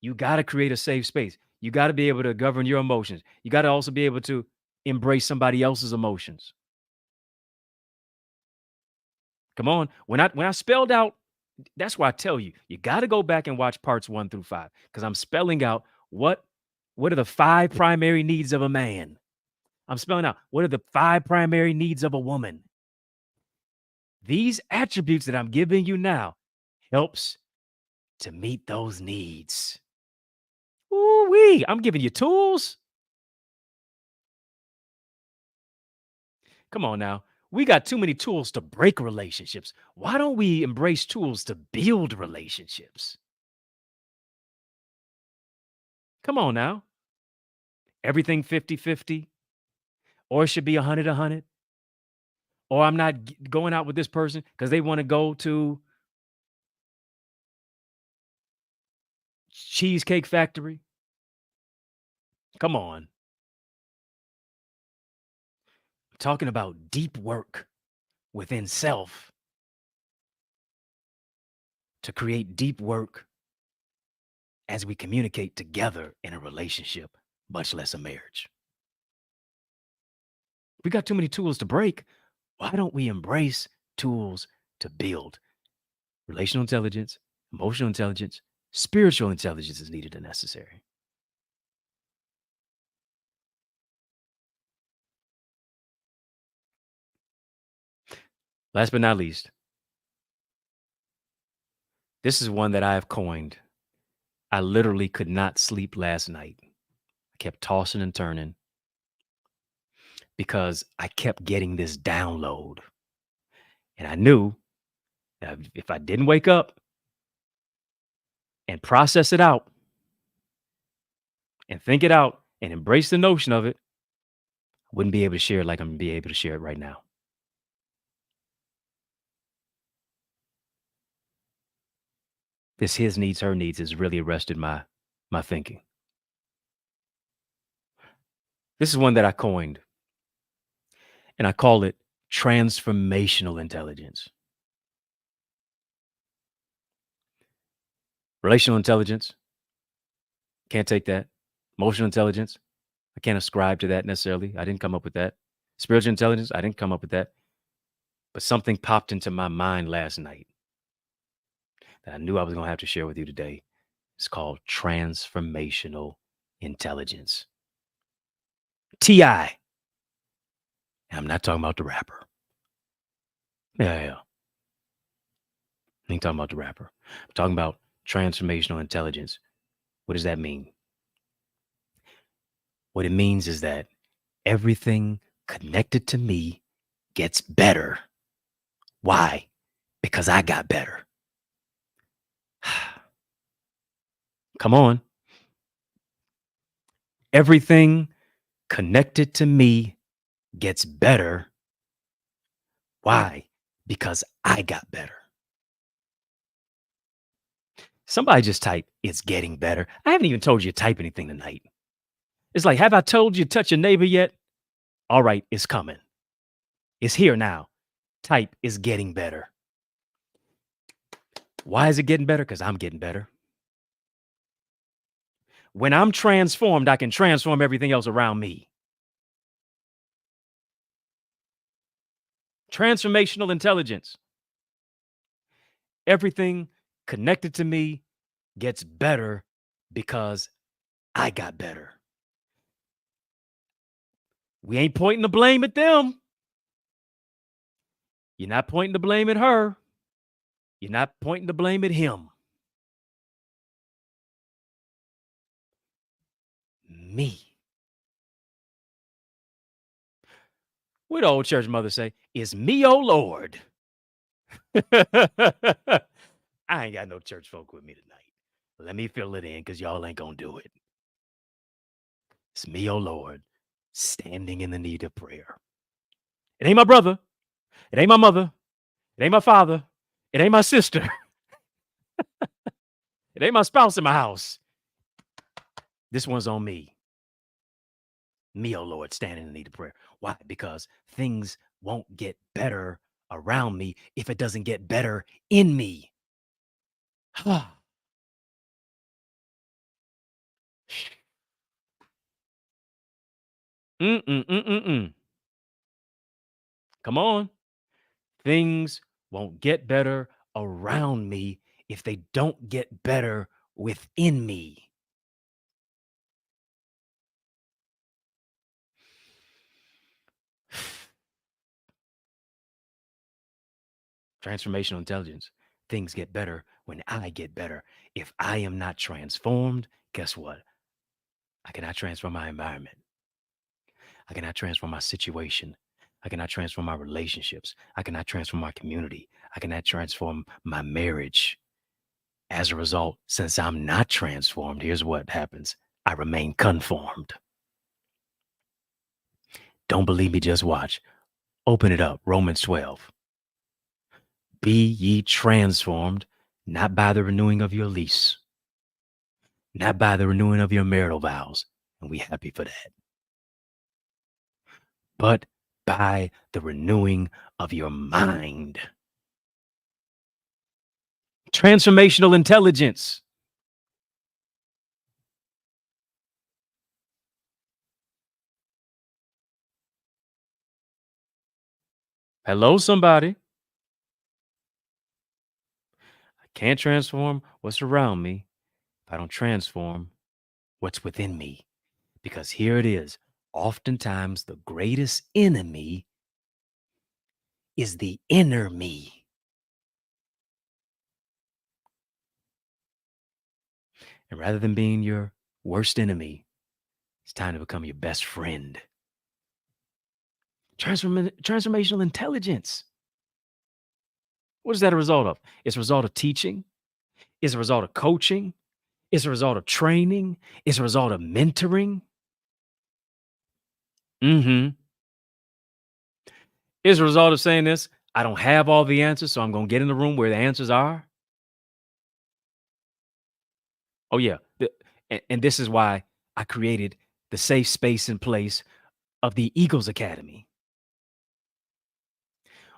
You got to create a safe space. You got to be able to govern your emotions. You got to also be able to embrace somebody else's emotions. Come on. When I spelled out, that's why I tell you, you got to go back and watch parts 1 through 5, because I'm spelling out what are the 5 primary needs of a man. I'm spelling out what are the 5 primary needs of a woman. These attributes that I'm giving you now helps to meet those needs. Ooh-wee, I'm giving you tools. Come on now. We got too many tools to break relationships. Why don't we embrace tools to build relationships? Come on now. Everything 50-50, or it should be 100-100, or I'm not going out with this person because they want to go to Cheesecake Factory. Come on. I'm talking about deep work within self to create deep work as we communicate together in a relationship, much less a marriage. We got too many tools to break. Why don't we embrace tools to build? Relational intelligence, emotional intelligence, spiritual intelligence is needed and necessary. Last but not least, this is one that I have coined. I literally could not sleep last night. I kept tossing and turning because I kept getting this download. And I knew that if I didn't wake up and process it out and think it out and embrace the notion of it, I wouldn't be able to share it like I'm going to be able to share it right now. This his needs, her needs has really arrested my thinking. This is one that I coined, and I call it transformational intelligence. Relational intelligence, can't take that. Emotional intelligence, I can't ascribe to that necessarily. I didn't come up with that. Spiritual intelligence, I didn't come up with that. But something popped into my mind last night that I knew I was going to have to share with you today. It's called transformational intelligence. T.I. I'm not talking about the rapper. Yeah. I ain't talking about the rapper. I'm talking about transformational intelligence. What does that mean? What it means is that everything connected to me gets better. Why? Because I got better. Come on. Everything connected to me gets better. Why? Because I got better. Somebody just type, it's getting better. I haven't even told you to type anything tonight. It's like, have I told you to touch your neighbor yet? All right, it's coming. It's here now. Type, is getting better. Why is it getting better? Because I'm getting better. When I'm transformed, I can transform everything else around me. Transformational intelligence. Everything connected to me gets better because I got better. We ain't pointing the blame at them. You're not pointing the blame at her. You're not pointing the blame at him. Me. What the old church mother say? It's me, oh Lord. I ain't got no church folk with me tonight. Let me fill it in because y'all ain't gonna do it. It's me, oh Lord, standing in the need of prayer. It ain't my brother. It ain't my mother. It ain't my father. It ain't my sister. It ain't my spouse in my house. This one's on me. Me, oh Lord, standing in need of prayer. Why? Because things won't get better around me if it doesn't get better in me. Mm-mm-mm-mm-mm. Come on. Things won't get better around me if they don't get better within me. Transformational intelligence. Things get better when I get better. If I am not transformed, guess what? I cannot transform my environment. I cannot transform my situation. I cannot transform my relationships. I cannot transform my community. I cannot transform my marriage. As a result, since I'm not transformed, here's what happens. I remain conformed. Don't believe me, just watch. Open it up. Romans 12. Be ye transformed, not by the renewing of your lease, not by the renewing of your marital vows. And we happy for that. But by the renewing of your mind. Transformational intelligence. Hello, somebody. I can't transform what's around me if I don't transform what's within me. Because here it is. Oftentimes, the greatest enemy is the inner me. And rather than being your worst enemy, it's time to become your best friend. Transformational intelligence. What is that a result of? It's a result of teaching. It's a result of coaching. It's a result of training. It's a result of mentoring. Mm-hmm. It's a result of saying this. I don't have all the answers, so I'm going to get in the room where the answers are. Oh, yeah. And this is why I created the safe space and place of the Eagles Academy.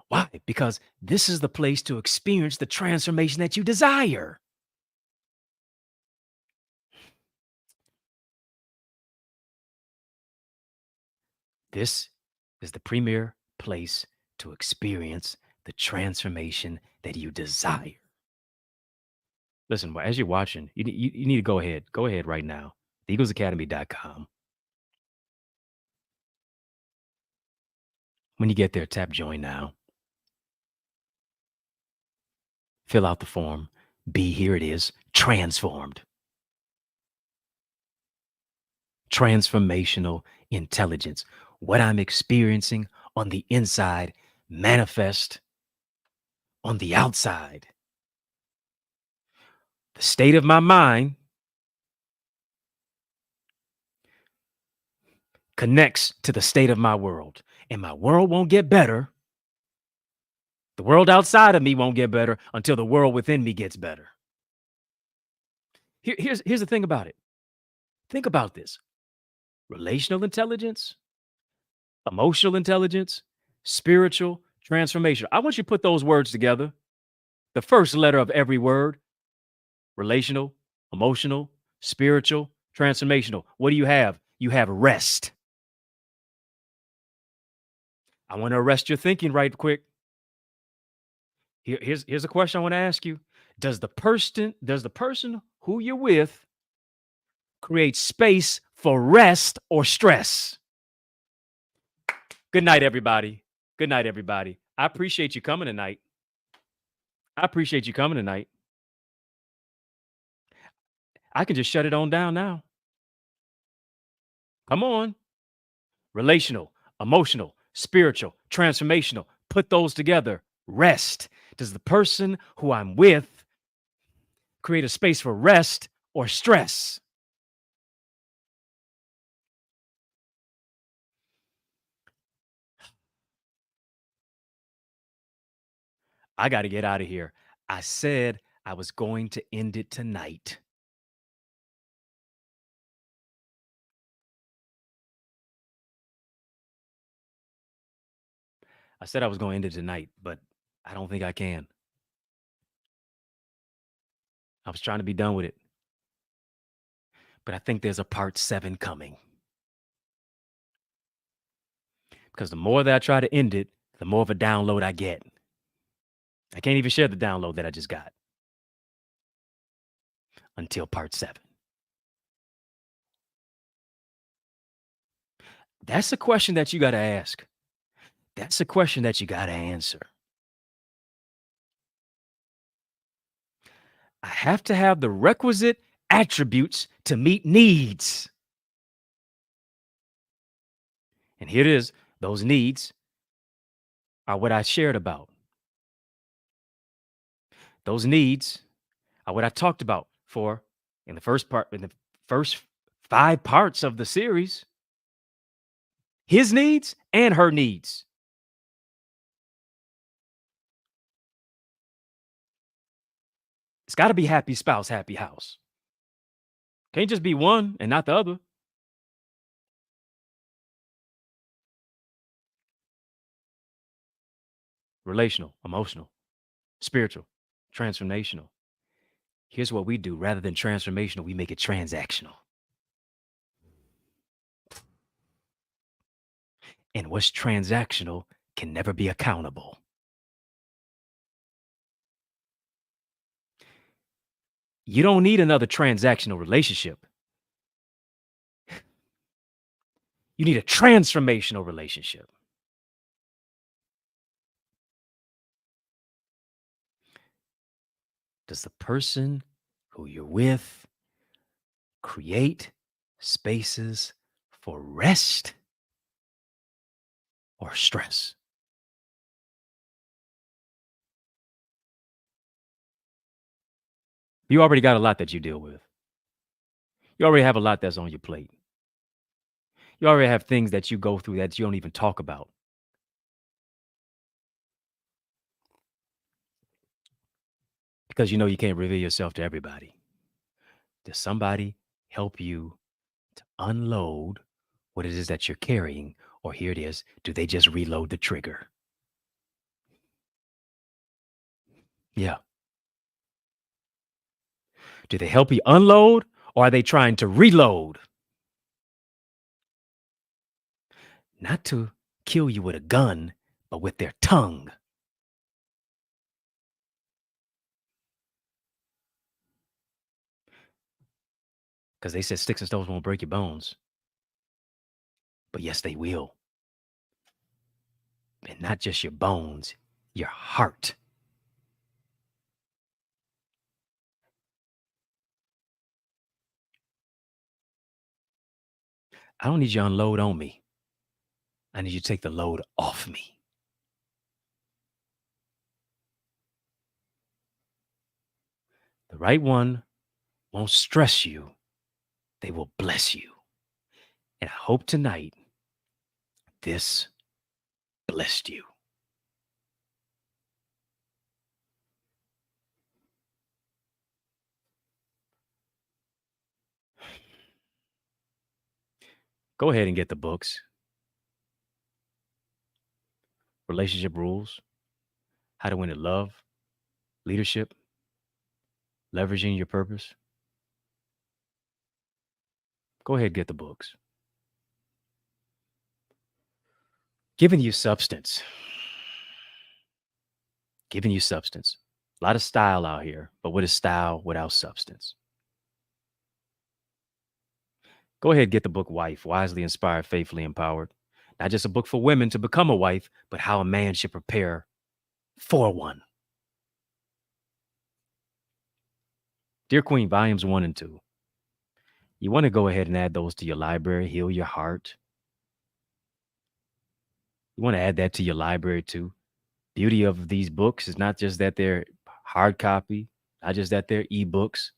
Why? Because this is the place to experience the transformation that you desire. This is the premier place to experience the transformation that you desire. Listen, as you're watching, you need to go ahead. Go ahead right now. TheEaglesAcademy.com. When you get there, tap join now. Fill out the form. Here it is, transformed. Transformational intelligence. What I'm experiencing on the inside manifest on the outside. The state of my mind connects to the state of my world, and my world won't get better. The world outside of me won't get better until the world within me gets better. Here's the thing about it. Think about this. Relational intelligence, emotional intelligence, spiritual transformation. I want you to put those words together. The first letter of every word: relational, emotional, spiritual, transformational. What do you have? You have rest. I want to arrest your thinking right quick. Here's a question I want to ask you. Does the person who you're with create space for rest or stress? Good night, everybody. Good night, everybody. I appreciate you coming tonight. I appreciate you coming tonight. I can just shut it on down now. Come on. Relational, emotional, spiritual, transformational. Put those together. Rest. Does the person who I'm with create a space for rest or stress? I got to get out of here. I said I was going to end it tonight. I said I was going to end it tonight, but I don't think I can. I was trying to be done with it, but I think there's a part seven coming because the more that I try to end it, the more of a download I get. I can't even share the download that I just got until part seven. That's a question that you got to ask. That's a question that you got to answer. I have to have the requisite attributes to meet needs. And here it is. Those needs are what I shared about. Those needs are what I talked about for in the first five parts of the series. His needs and her needs. It's got to be happy spouse, happy house. Can't just be one and not the other. Relational, emotional, spiritual, transformational. Here's what we do rather than transformational, we make it transactional. And what's transactional can never be accountable. You don't need another transactional relationship. You need a transformational relationship. Does the person who you're with create spaces for rest or stress? You already got a lot that you deal with. You already have a lot that's on your plate. You already have things that you go through that you don't even talk about because you know you can't reveal yourself to everybody. Does somebody help you to unload what it is that you're carrying? Or here it is, do they just reload the trigger? Yeah. Do they help you unload or are they trying to reload? Not to kill you with a gun, but with their tongue. Because they said sticks and stones won't break your bones. But yes, they will. And not just your bones, your heart. I don't need you to unload on me. I need you to take the load off me. The right one won't stress you, they will bless you. And I hope tonight this blessed you. Go ahead and get the books. Relationship Rules, How to Win at Love, Leadership, Leveraging Your Purpose. Go ahead and get the books. Giving you substance, giving you substance. A lot of style out here, but what is style without substance? Go ahead, get the book Wife, Wisely Inspired, Faithfully Empowered. Not just a book for women to become a wife, but how a man should prepare for one. Dear Queen, volumes 1 and 2. You want to go ahead and add those to your library, Heal Your Heart. You want to add that to your library too. Beauty of these books is not just that they're hard copy, not just that they're ebooks,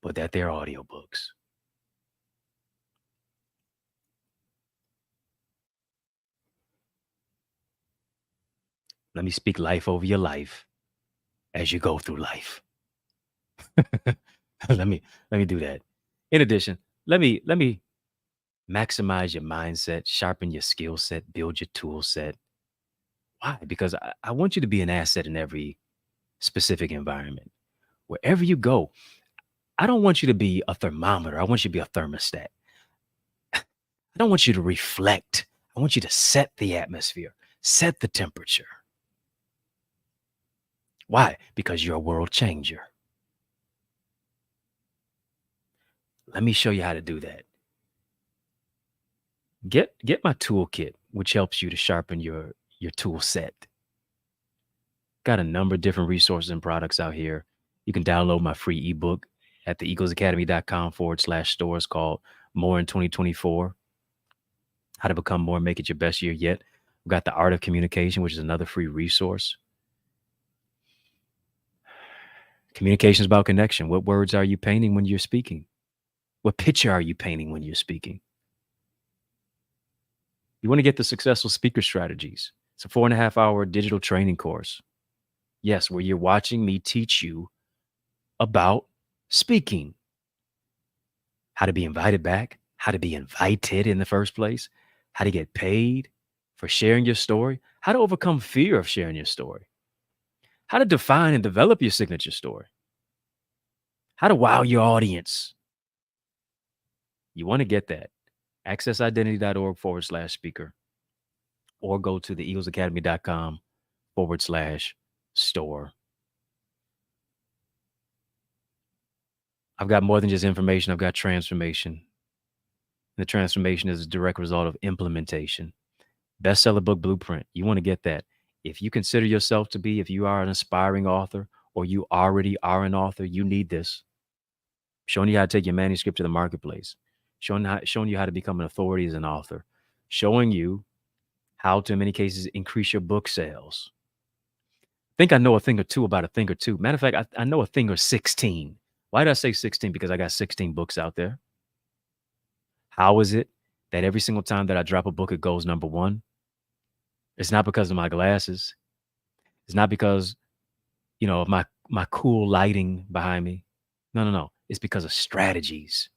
but that they're audiobooks. Let me speak life over your life as you go through life. let me let me do that. In addition, let me maximize your mindset, sharpen your skill set, build your tool set. Why? Because I want you to be an asset in every specific environment. Wherever you go, I don't want you to be a thermometer. I want you to be a thermostat. I don't want you to reflect. I want you to set the atmosphere, set the temperature. Why? Because you're a world changer. Let me show you how to do that. Get my toolkit, which helps you to sharpen your tool set. Got a number of different resources and products out here. You can download my free ebook at the eaglesacademy.com/stores called More in 2024. How to become more and make it your best year yet. We've got the Art of Communication, which is another free resource. Communication is about connection. What words are you painting when you're speaking? What picture are you painting when you're speaking? You want to get the successful speaker strategies. It's a 4.5-hour digital training course. Yes, where you're watching me teach you about speaking, how to be invited back, how to be invited in the first place, how to get paid for sharing your story, how to overcome fear of sharing your story, how to define and develop your signature story, how to wow your audience. You want to get that. accessidentity.org/speaker or go to the eaglesacademy.com/store. I've got more than just information. I've got transformation. The transformation is a direct result of implementation. Bestseller book blueprint. You want to get that. If you consider yourself to be, if you are an aspiring author or you already are an author, you need this. Showing you how to take your manuscript to the marketplace. Showing you how to become an authority as an author. Showing you how to, in many cases, increase your book sales. I think I know a thing or two about a thing or two. Matter of fact, I know a thing or 16. Why did I say 16? Because I got 16 books out there. How is it that every single time that I drop a book, it goes number one? It's not because of my glasses. It's not because, of my cool lighting behind me. No, no, no. It's because of strategies.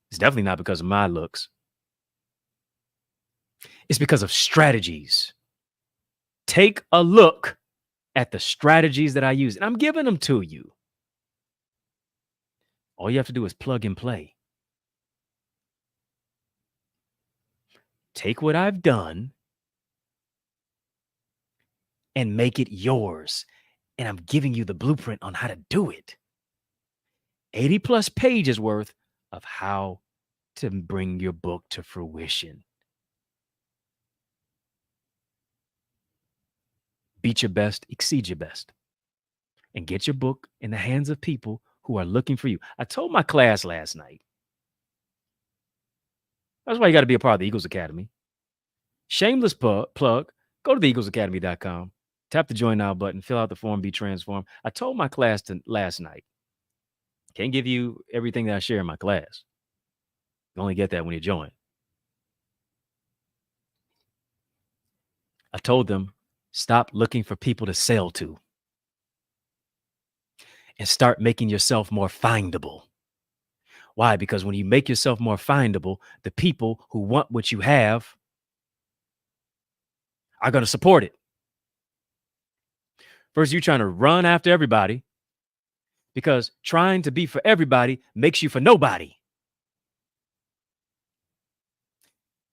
It's definitely not because of my looks. It's because of strategies. Take a look at the strategies that I use, and I'm giving them to you. All you have to do is plug and play. Take what I've done and make it yours. And I'm giving you the blueprint on how to do it. 80 plus pages worth of how to bring your book to fruition. Beat your best, exceed your best, and get your book in the hands of people who are looking for you. I told my class last night. That's why you got to be a part of the Eagles Academy. Shameless plug. Go to theeaglesacademy.com. Tap the join now button. Fill out the form. Be transformed. I told my class last night. Can't give you everything that I share in my class. You only get that when you join. I told them, stop looking for people to sell to and start making yourself more findable. Why? Because when you make yourself more findable, the people who want what you have are going to support it. First, you're trying to run after everybody because trying to be for everybody makes you for nobody.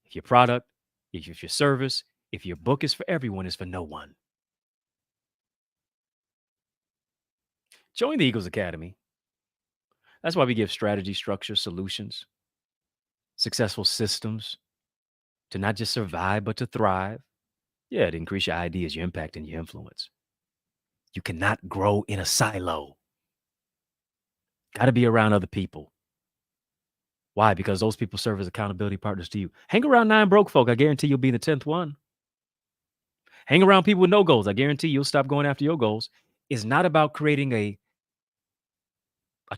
If your product, if your service, if your book is for everyone, it's for no one. Join the Eagles Academy. That's why we give strategy, structure, solutions, successful systems to not just survive, but to thrive. Yeah, to increase your ideas, your impact, and your influence. You cannot grow in a silo. Got to be around other people. Why? Because those people serve as accountability partners to you. Hang around 9 broke folk. I guarantee you'll be the 10th one. Hang around people with no goals. I guarantee you'll stop going after your goals. It's not about creating a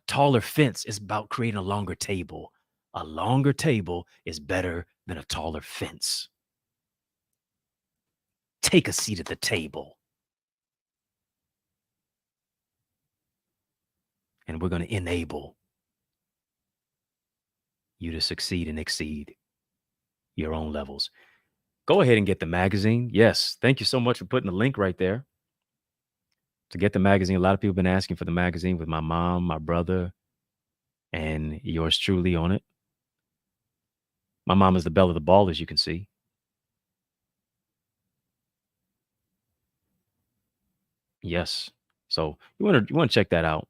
taller fence. It's about creating a longer table. A longer table is better than a taller fence. Take a seat at the table. And we're going to enable you to succeed and exceed your own levels. Go ahead and get the magazine. Yes. Thank you so much for putting the link right there to get the magazine. A lot of people have been asking for the magazine with my mom, my brother, and yours truly on it. My mom is the belle of the ball, as you can see. Yes. So you want to check that out.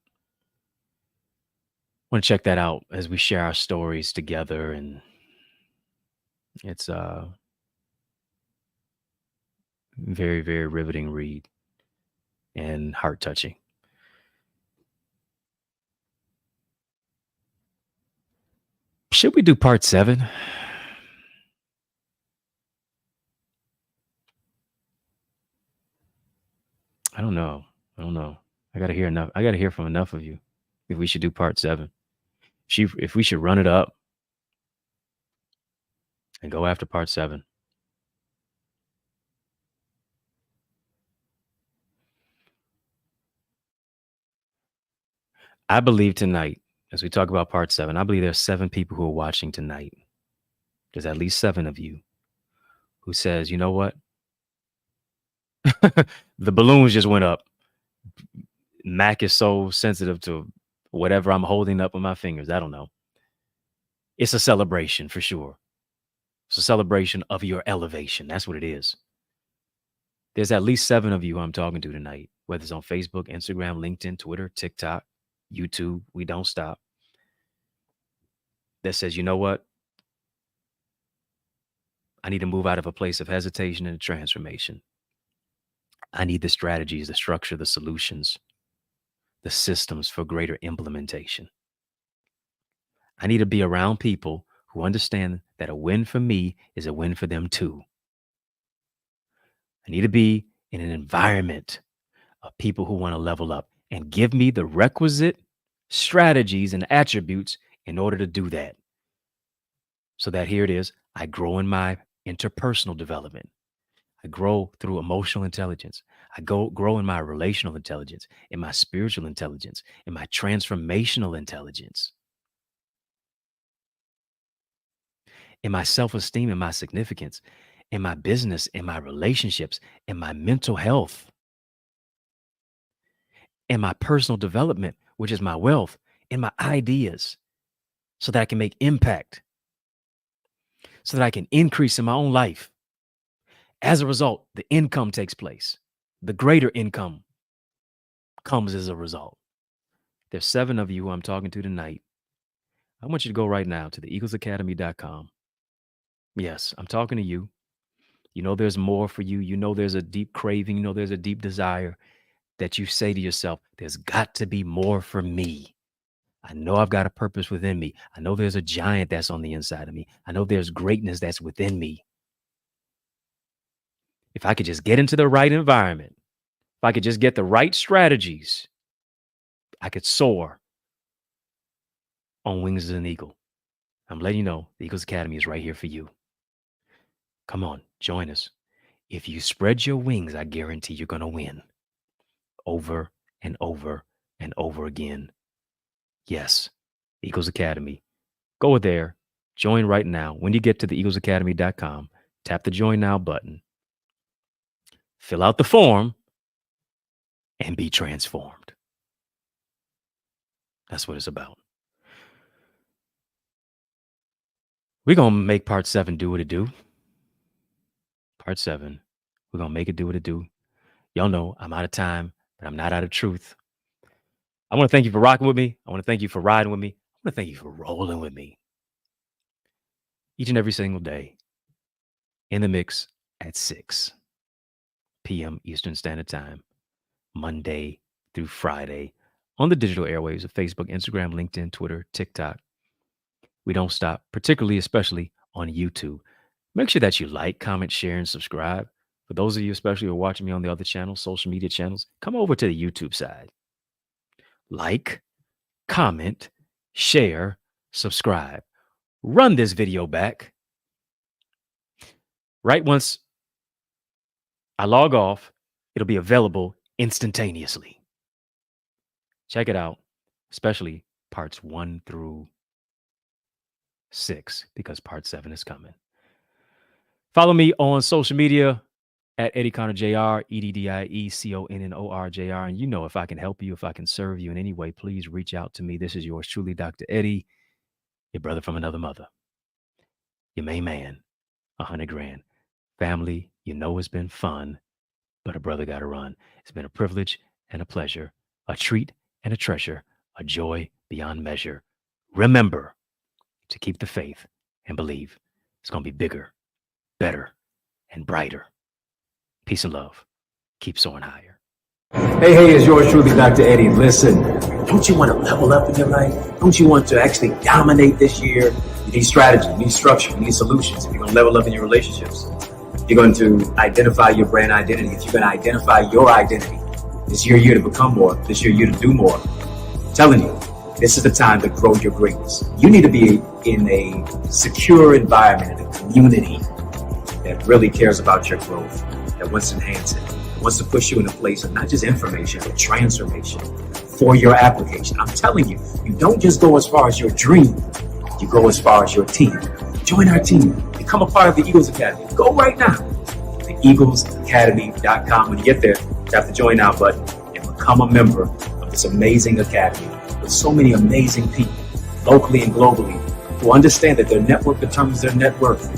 Want to check that out as we share our stories together, and it's a very, very riveting read and heart touching. Should we do part 7? I don't know. I don't know. I gotta hear enough. I gotta hear from enough of you if we should do part 7. If we should run it up and go after part 7. I believe tonight, as we talk about part 7, I believe there's 7 people who are watching tonight. There's at least 7 of you who says, you know what? The balloons just went up. Mac is so sensitive to whatever I'm holding up with my fingers. I don't know. It's a celebration for sure. It's a celebration of your elevation. That's what it is. There's at least 7 of you who I'm talking to tonight, whether it's on Facebook, Instagram, LinkedIn, Twitter, TikTok, YouTube. We don't stop. That says, you know what? I need to move out of a place of hesitation and transformation. I need the strategies, the structure, the solutions, the systems for greater implementation. I need to be around people who understand that a win for me is a win for them too. I need to be in an environment of people who want to level up and give me the requisite strategies and attributes in order to do that. So that here it is, I grow in my interpersonal development. I grow through emotional intelligence. I grow in my relational intelligence, in my spiritual intelligence, in my transformational intelligence, in my self-esteem, in my significance, in my business, in my relationships, in my mental health, in my personal development, which is my wealth, in my ideas, so that I can make impact, so that I can increase in my own life. As a result, the income takes place. The greater income comes as a result. There's 7 of you who I'm talking to tonight. I want you to go right now to theeaglesacademy.com. Yes, I'm talking to you. You know there's more for you. You know there's a deep craving. You know there's a deep desire that you say to yourself, there's got to be more for me. I know I've got a purpose within me. I know there's a giant that's on the inside of me. I know there's greatness that's within me. If I could just get into the right environment, if I could just get the right strategies, I could soar on wings as an eagle. I'm letting you know the Eagles Academy is right here for you. Come on, join us. If you spread your wings, I guarantee you're going to win over and over and over again. Yes, Eagles Academy. Go there, join right now. When you get to theeaglesacademy.com, tap the join now button, fill out the form, and be transformed. That's what it's about. We're going to make part 7 do what it do. Part 7. We're going to make it do what it do. Y'all know I'm out of time, but I'm not out of truth. I want to thank you for rocking with me. I want to thank you for riding with me. I want to thank you for rolling with me each and every single day in the mix at 6 p.m. Eastern Standard Time, Monday through Friday, on the digital airwaves of Facebook, Instagram, LinkedIn, Twitter, TikTok. We don't stop, particularly, especially on YouTube. Make sure that you like, comment, share, and subscribe. For those of you, especially who are watching me on the other channels, social media channels, come over to the YouTube side. Like, comment, share, subscribe. Run this video back. Right once I log off, it'll be available instantaneously. Check it out, especially parts 1 through 6, because part 7 is coming. Follow me on social media at EddieConnorJr, EddieConnorJr. And you know, if I can help you, if I can serve you in any way, please reach out to me. This is yours truly, Dr. Eddie, your brother from another mother, your main man, 100 grand. Family, you know it's been fun, but a brother got to run. It's been a privilege and a pleasure, a treat and a treasure, a joy beyond measure. Remember to keep the faith and believe it's going to be bigger, better, and brighter. Peace and love. Keep soaring higher. Hey, it's yours truly, Dr. Eddie. Listen, don't you want to level up in your life? Don't you want to actually dominate this year? You need strategy, you need structure, you need solutions. If you're going to level up in your relationships, you're going to identify your brand identity. If you're going to identify your identity, this is your year to become more. This is your year to do more. I'm telling you, this is the time to grow your greatness. You need to be in a secure environment, in a community that really cares about your growth, that wants to enhance it, that wants to push you in a place of not just information, but transformation for your application. I'm telling you, you don't just go as far as your dream, you go as far as your team. Join our team. Become a part of the Eagles Academy. Go right now. The EaglesAcademy.com. When you get there, you have to join our button and become a member of this amazing academy with so many amazing people, locally and globally, who understand that their network determines their net worth.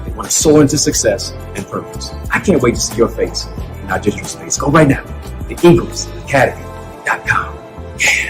They want to soar into success and purpose. I can't wait to see your face, not just your space. Go right now. The EaglesAcademy.com. Yeah.